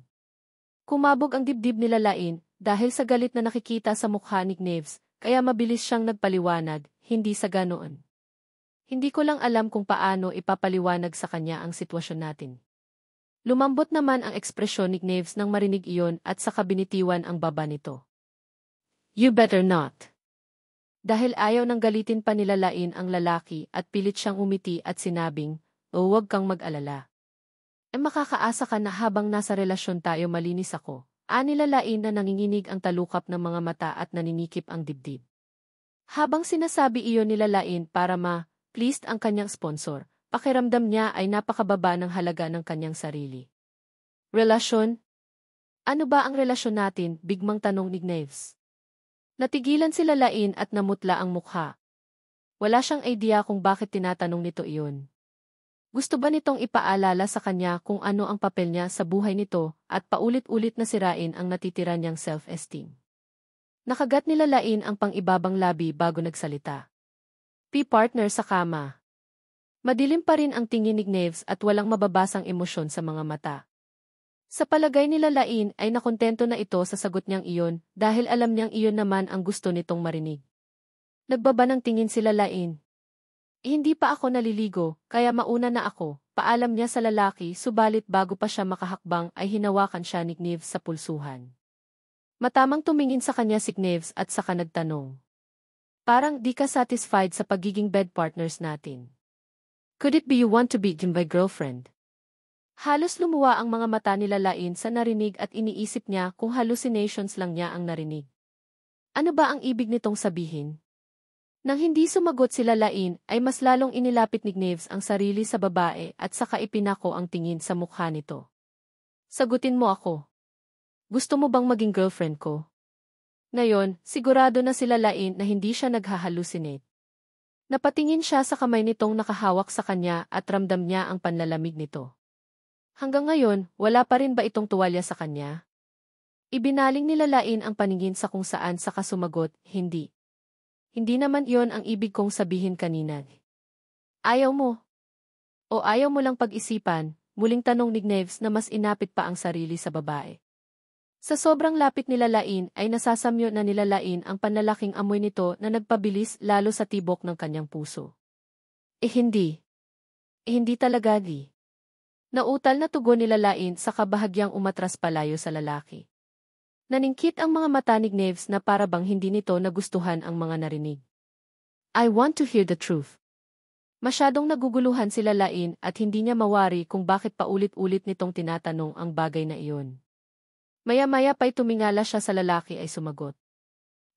Kumabog ang dibdib nilalain dahil sa galit na nakikita sa mukha ni Neves, kaya mabilis siyang nagpaliwanag, hindi sa ganoon. Hindi ko lang alam kung paano ipapaliwanag sa kanya ang sitwasyon natin. Lumambot naman ang ekspresyon ni Neves nang marinig iyon at saka binitiwan ang baba nito. You better not. Dahil ayaw nang galitin pa nilalain ang lalaki at pilit siyang umiti at sinabing, huwag kang mag-alala. Makakaasa ka na habang nasa relasyon tayo malinis ako. Nilalain na nanginginig ang talukap ng mga mata at naninikip ang dibdib. Habang sinasabi iyon nilalain para ma-pleased ang kanyang sponsor, pakiramdam niya ay napakababa ng halaga ng kanyang sarili. Relasyon? Ano ba ang relasyon natin? Bigmang tanong ni Neves. Natigilan si lalain at namutla ang mukha. Wala siyang idea kung bakit tinatanong nito iyon. Gusto ba nitong ipaalala sa kanya kung ano ang papel niya sa buhay nito at paulit-ulit na sirain ang natitira niyang self-esteem? Nakagat nilalain ang pang-ibabang labi bago nagsalita. Partner sa kama. Madilim pa rin ang tingin ni Neves at walang mababasang emosyon sa mga mata. Sa palagay ni lalain ay nakontento na ito sa sagot niyang iyon dahil alam niyang iyon naman ang gusto nitong marinig. Nagbaba ng tingin si lalain. Hindi pa ako naliligo, kaya mauna na ako, paalam niya sa lalaki subalit bago pa siya makahakbang ay hinawakan siya ni Neves sa pulsuhan. Matamang tumingin sa kanya si Neves at saka nagtanong. Parang di ka satisfied sa pagiging bed partners natin. Could it be you want to be my girlfriend? Halos lumuwa ang mga mata ni lalain sa narinig at iniisip niya kung hallucinations lang niya ang narinig. Ano ba ang ibig nitong sabihin? Nang hindi sumagot si lalain ay mas lalong inilapit ni Neves ang sarili sa babae at saka ipinako ang tingin sa mukha nito. Sagutin mo ako. Gusto mo bang maging girlfriend ko? Ngayon, sigurado na si lalain na hindi siya naghahalusinate. Napatingin siya sa kamay nitong nakahawak sa kanya at ramdam niya ang panlalamig nito. Hanggang ngayon, wala pa rin ba itong tuwalya sa kanya? Ibinaling ni lalain ang paningin sa kung saan saka sumagot, hindi. Hindi naman iyon ang ibig kong sabihin kanina. Ayaw mo? O ayaw mo lang pag-isipan? Muling tanong ni Neves na mas inapit pa ang sarili sa babae. Sa sobrang lapit ni lalain ay nasasamyo na nilalain ang panlalaking amoy nito na nagpabilis lalo sa tibok ng kanyang puso. Hindi. Hindi talaga di. Nautal na tugon ni lalain sa kabahagyang umatras palayo sa lalaki. Naningkit ang mga mata ni Neves na para bang hindi nito nagustuhan ang mga narinig. I want to hear the truth. Masyadong naguguluhan si lalain at hindi niya mawari kung bakit paulit-ulit nitong tinatanong ang bagay na iyon. Maya-maya pa'y tumingala siya sa lalaki ay sumagot.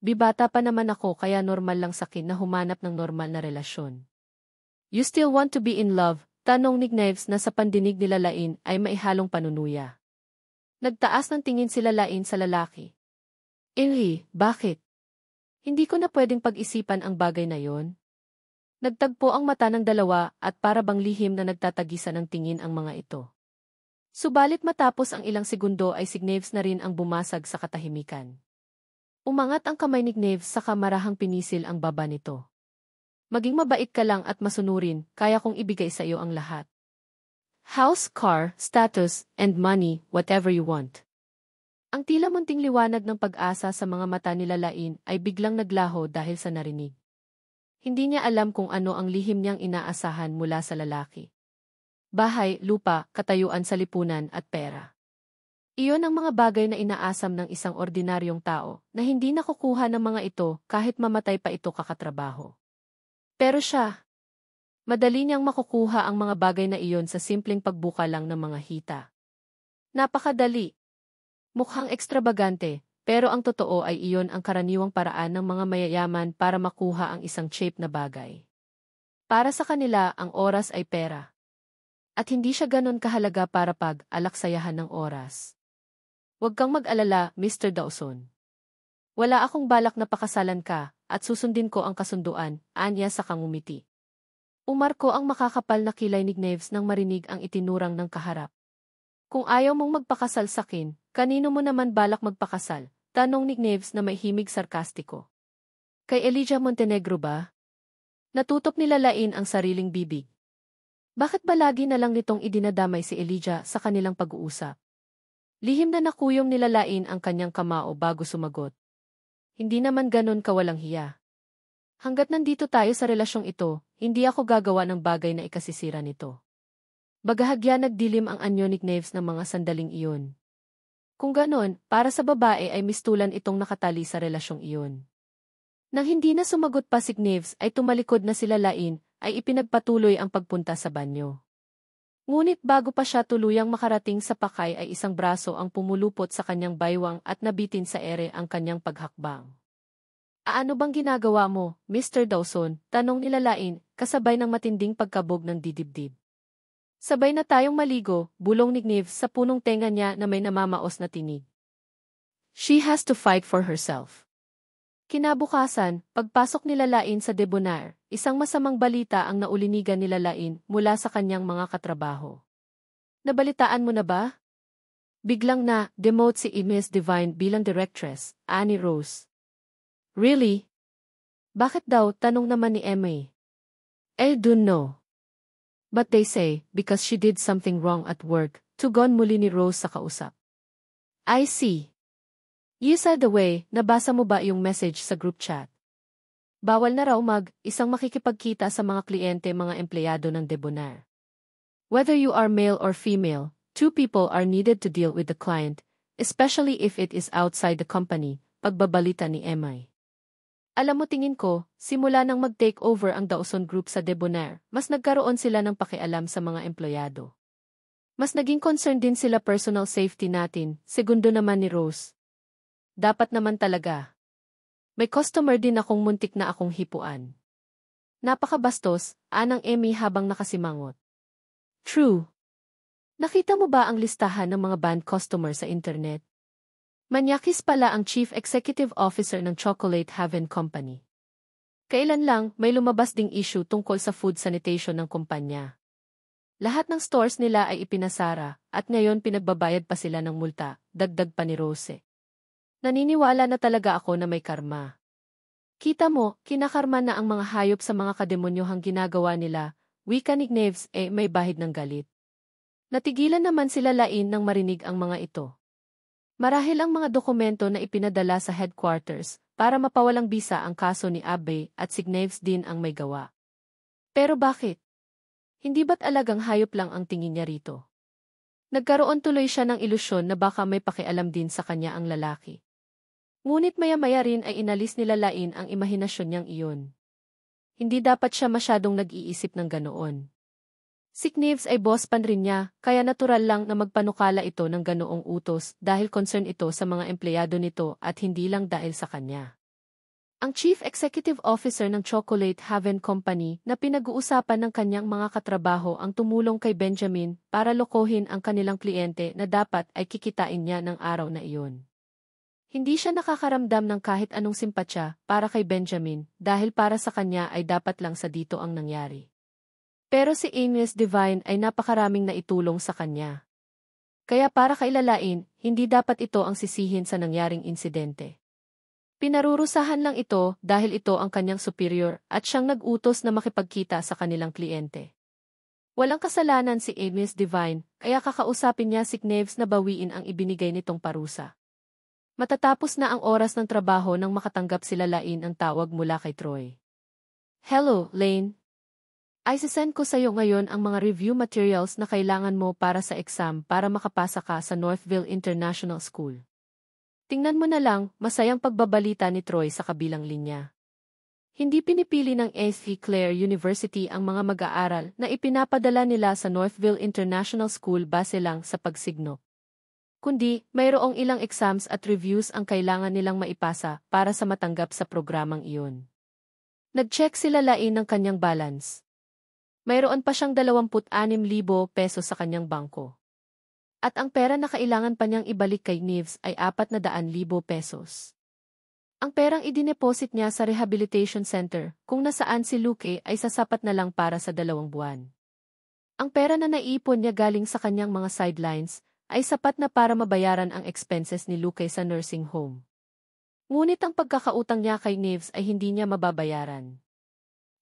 Bibata pa naman ako kaya normal lang sakin na humanap ng normal na relasyon. You still want to be in love? Tanong ni Neves na sa pandinig ni lalain ay maihalong panunuya. Nagtaas ng tingin si lalain sa lalaki. Bakit? Hindi ko na pwedeng pag-isipan ang bagay na yon. Nagtagpo ang mata ng dalawa at para bang lihim na nagtatagisan ng tingin ang mga ito. Subalit matapos ang ilang segundo ay si Gnaves na rin ang bumasag sa katahimikan. Umangat ang kamay ni Gnaves sa kamarahang pinisil ang baba nito. Maging mabait ka lang at masunurin, kaya kong ibigay sa iyo ang lahat. House, car, status, and money, whatever you want. Ang tila munting liwanag ng pag-asa sa mga mata ni Lalain ay biglang naglaho dahil sa narinig. Hindi niya alam kung ano ang lihim niyang inaasahan mula sa lalaki. Bahay, lupa, katayuan sa lipunan at pera. Iyon ang mga bagay na inaasam ng isang ordinaryong tao na hindi nakukuha ng mga ito kahit mamatay pa ito kakatrabaho. Pero siya, madali niyang makukuha ang mga bagay na iyon sa simpleng pagbuka lang ng mga hita. Napakadali. Mukhang ekstravagante, pero ang totoo ay iyon ang karaniwang paraan ng mga mayayaman para makuha ang isang cheap na bagay. Para sa kanila, ang oras ay pera. At hindi siya ganon kahalaga para pag-alaksayahan ng oras. Huwag kang mag-alala, Mr. Dawson. Wala akong balak na pakasalan ka, at susundin ko ang kasunduan, anya sa kangumiti. Umarko ang makakapal na kilay ni Gnaves nang marinig ang itinurang ng kaharap. Kung ayaw mong magpakasal sa akin, kanino mo naman balak magpakasal? Tanong ni Gnaves na may himig sarkastiko. Kay Elijah Montenegro ba? Natutok ni Lalain ang sariling bibig. Bakit ba lagi na lang nitong idinadamay si Elijah sa kanilang pag-uusap? Lihim na nakuyom ni Lalain ang kanyang kamao bago sumagot. Hindi naman ganon kawalang hiya. Hanggat nandito tayo sa relasyong ito, hindi ako gagawa ng bagay na ikasisira nito. Bagahagya nagdilim ang anyo ni Gnaves ng mga sandaling iyon. Kung ganon, para sa babae ay mistulan itong nakatali sa relasyong iyon. Nang hindi na sumagot pa si Gnaves ay tumalikod na si Lalain, ay ipinagpatuloy ang pagpunta sa banyo. Ngunit bago pa siya tuluyang makarating sa pakay ay isang braso ang pumulupot sa kanyang baywang at nabitin sa ere ang kanyang paghakbang. Ano bang ginagawa mo, Mr. Dawson? Tanong ni Lalain, kasabay ng matinding pagkabog ng didibdib. Sabay na tayong maligo, bulong ni Gnaves sa punong tenga niya na may namamaos na tinig. She has to fight for herself. Kinabukasan, pagpasok ni Lalain sa Debonair, isang masamang balita ang naulinigan ni Lalain mula sa kanyang mga katrabaho. Nabalitaan mo na ba? Biglang demote si Ms. Divine bilang directress, Annie Rose. Really? Bakit daw? Tanong naman ni Emma. I don't know. But they say, because she did something wrong at work, tugon muli ni Rose sa kausap. I see. You said the way, nabasa mo ba yung message sa group chat? Bawal na raw isang makikipagkita sa mga kliyente mga empleyado ng Debonair. Whether you are male or female, two people are needed to deal with the client, especially if it is outside the company, pagbabalita ni Emma. Alam mo tingin ko, simula nang mag-take over ang Dawson Group sa Debonair, mas nagkaroon sila ng pakialam sa mga empleyado. Mas naging concerned din sila personal safety natin, segundo naman ni Rose. Dapat naman talaga. May customer din akong muntik na akong hipuan. Napakabastos, anang Emmy habang nakasimangot. True. Nakita mo ba ang listahan ng mga banned customer sa internet? Manyakis pala ang Chief Executive Officer ng Chocolate Haven Company. Kailan lang may lumabas ding issue tungkol sa food sanitation ng kumpanya. Lahat ng stores nila ay ipinasara at ngayon pinagbabayad pa sila ng multa, dagdag pa ni Rose. Naniniwala na talaga ako na may karma. Kita mo, kinakarma na ang mga hayop sa mga kademonyohang ginagawa nila, wika ni Gnaves may bahid ng galit. Natigilan naman sila Lain nang marinig ang mga ito. Marahil ang mga dokumento na ipinadala sa headquarters para mapawalang bisa ang kaso ni Abe at si Gnaves din ang may gawa. Pero bakit? Hindi ba't alagang hayop lang ang tingin niya rito? Nagkaroon tuloy siya ng ilusyon na baka may pakialam din sa kanya ang lalaki. Ngunit maya-maya rin ay inalis ni Lalain ang imahinasyon niyang iyon. Hindi dapat siya masyadong nag-iisip ng ganoon. Si Gnaves ay boss pan rin niya, kaya natural lang na magpanukala ito ng ganoong utos dahil concern ito sa mga empleyado nito at hindi lang dahil sa kanya. Ang Chief Executive Officer ng Chocolate Haven Company na pinag-uusapan ng kanyang mga katrabaho ang tumulong kay Benjamin para lokohin ang kanilang kliyente na dapat ay kikitain niya ng araw na iyon. Hindi siya nakakaramdam ng kahit anong simpatya para kay Benjamin dahil para sa kanya ay dapat lang sa dito ang nangyari. Pero si Agnes Divine ay napakaraming naitulong sa kanya. Kaya para kay Lalain, hindi dapat ito ang sisihin sa nangyaring insidente. Pinarurusahan lang ito dahil ito ang kanyang superior at siyang nag-utos na makipagkita sa kanilang kliyente. Walang kasalanan si Agnes Divine, kaya kakausapin niya si Knaves na bawiin ang ibinigay nitong parusa. Matatapos na ang oras ng trabaho nang makatanggap si Lalain ang tawag mula kay Troy. Hello, Lane. Isesend ko sa iyo ngayon ang mga review materials na kailangan mo para sa exam para makapasa ka sa Northville International School. Tingnan mo na lang, masayang pagbabalita ni Troy sa kabilang linya. Hindi pinipili ng SC Clare University ang mga mag-aaral na ipinapadala nila sa Northville International School base lang sa pagsigno. Kundi, mayroong ilang exams at reviews ang kailangan nilang maipasa para sa matanggap sa programang iyon. Nag-check si Lalain ng kanyang balance. Mayroon pa siyang 26,000 pesos sa kanyang bangko. At ang pera na kailangan pa niyang ibalik kay Knaves ay 400,000 pesos. Ang perang idineposit niya sa rehabilitation center kung nasaan si Luke ay sasapat na lang para sa 2 buwan. Ang pera na naipon niya galing sa kanyang mga sidelines ay sapat na para mabayaran ang expenses ni Luke sa nursing home. Ngunit ang pagkakautang niya kay Knaves ay hindi niya mababayaran.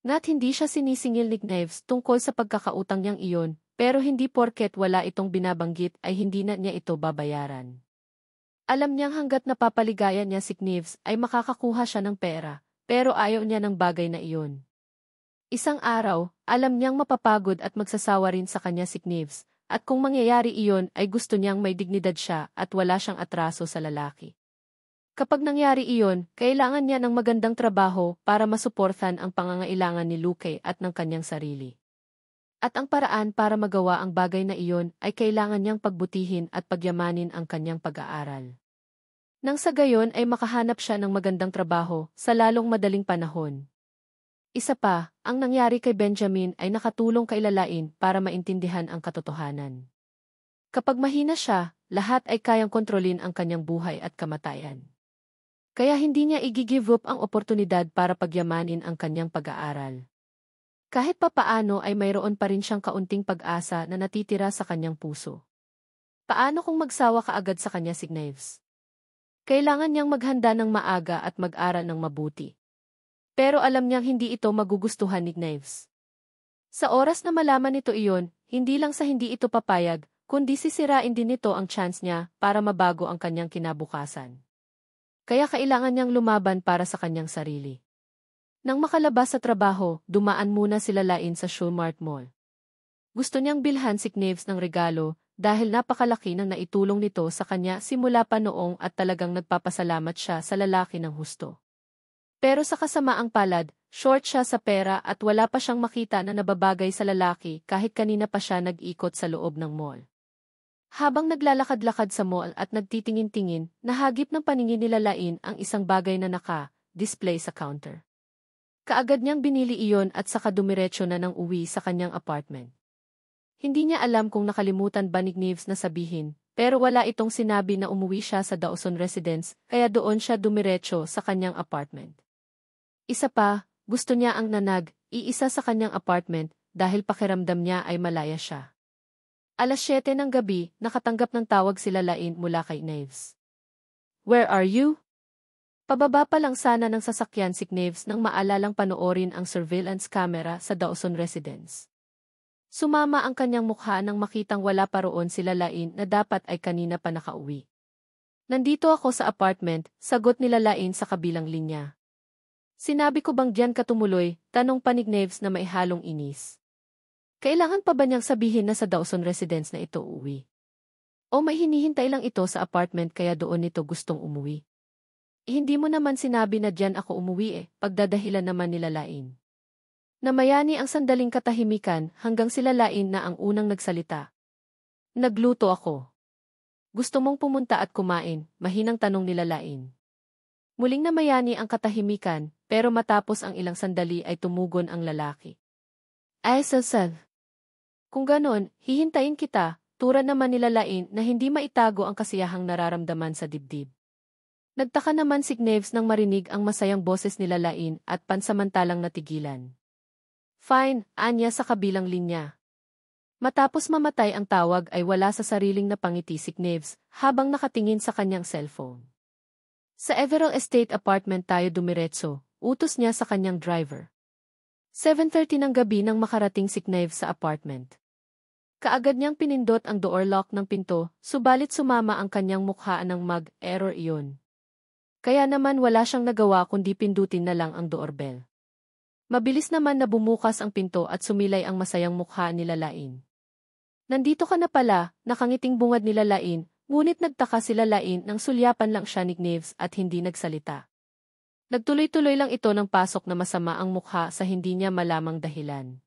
Ngat hindi siya sinisingil ni Knaves tungkol sa pagkakautang niyang iyon, pero hindi porket wala itong binabanggit ay hindi na niya ito babayaran. Alam niyang hanggat napapaligayan niya si Knaves ay makakakuha siya ng pera, pero ayaw niya ng bagay na iyon. Isang araw, alam niyang mapapagod at magsasawa rin sa kanya si Knaves, at kung mangyayari iyon ay gusto niyang may dignidad siya at wala siyang atraso sa lalaki. Kapag nangyari iyon, kailangan niya ng magandang trabaho para masuportan ang pangangailangan ni Luke at ng kanyang sarili. At ang paraan para magawa ang bagay na iyon ay kailangan niyang pagbutihin at pagyamanin ang kanyang pag-aaral. Nang sa gayon ay makahanap siya ng magandang trabaho sa lalong madaling panahon. Isa pa, ang nangyari kay Benjamin ay nakatulong kay Lalain para maintindihan ang katotohanan. Kapag mahina siya, lahat ay kayang kontrolin ang kanyang buhay at kamatayan. Kaya hindi niya i-give up ang oportunidad para pagyamanin ang kanyang pag-aaral. Kahit papaano ay mayroon pa rin siyang kaunting pag-asa na natitira sa kanyang puso. Paano kung magsawa kaagad sa kanya si Knaves? Kailangan niyang maghanda ng maaga at mag-aral ng mabuti. Pero alam niyang hindi ito magugustuhan ni Knaves. Sa oras na malaman nito iyon, hindi lang sa hindi ito papayag, kundi sisirain din nito ang chance niya para mabago ang kanyang kinabukasan. Kaya kailangan niyang lumaban para sa kanyang sarili. Nang makalabas sa trabaho, dumaan muna si Lalain sa Shulmart Mall. Gusto niyang bilhan si Knaves ng regalo dahil napakalaki ng naitulong nito sa kanya simula pa noong at talagang nagpapasalamat siya sa lalaki ng husto. Pero sa kasamaang palad, short siya sa pera at wala pa siyang makita na nababagay sa lalaki kahit kanina pa siya nag-ikot sa loob ng mall. Habang naglalakad-lakad sa mall at nagtitingin-tingin, nahagip ng paningin ni Lalain ang isang bagay na naka-display sa counter. Kaagad niyang binili iyon at saka dumiretso na ng uwi sa kanyang apartment. Hindi niya alam kung nakalimutan ba ni Knaves na sabihin, pero wala itong sinabi na umuwi siya sa Dawson Residence, kaya doon siya dumiretso sa kanyang apartment. Isa pa, gusto niya ang iisa sa kanyang apartment dahil pakiramdam niya ay malaya siya. 7:00 ng gabi, nakatanggap ng tawag si Lalain mula kay Knaves. Where are you? Pababa pa lang sana ng sasakyan si Knaves nang maalalang panoorin ang surveillance camera sa Dawson Residence. Sumama ang kanyang mukha nang makitang wala pa roon si Lalain na dapat ay kanina pa nakauwi. Nandito ako sa apartment, sagot ni Lalain sa kabilang linya. Sinabi ko bang diyan ka tumuloy, tanong pa ni Knaves na may halong inis. Kailangan pa ba niyang sabihin na sa Dawson Residence na ito uuwi? O may hinihintay lang ito sa apartment kaya doon nito gustong umuwi? Hindi mo naman sinabi na diyan ako umuwi pagdadahilan naman ni Lalain. Namayani ang sandaling katahimikan hanggang si Lalain na ang unang nagsalita. Nagluto ako. Gusto mong pumunta at kumain, mahinang tanong ni Lalain. Muling namayani ang katahimikan, pero matapos ang ilang sandali ay tumugon ang lalaki. Ay sasal. Kung ganon, hihintayin kita, tura naman ni Lalain na hindi maitago ang kasiyahang nararamdaman sa dibdib. Nagtaka naman si Kneves nang marinig ang masayang boses nila Lain at pansamantalang natigilan. Fine, anya sa kabilang linya. Matapos mamatay ang tawag ay wala sa sariling napangiti si Kneves habang nakatingin sa kanyang cellphone. Sa Everall Estate Apartment tayo dumiretso, utos niya sa kanyang driver. 7:30 ng gabi nang makarating si Kneves sa apartment. Kaagad niyang pinindot ang door lock ng pinto, subalit sumama ang kanyang mukha ng mag-error iyon. Kaya naman wala siyang nagawa kundi pindutin na lang ang doorbell. Mabilis naman na bumukas ang pinto at sumilay ang masayang mukha nila Lain. Nandito ka na pala, nakangiting bungad nila Lain, ngunit nagtaka sila Lain nang sulyapan lang siya ni Kneves at hindi nagsalita. Nagtuloy-tuloy lang ito ng pasok na masama ang mukha sa hindi niya malamang dahilan.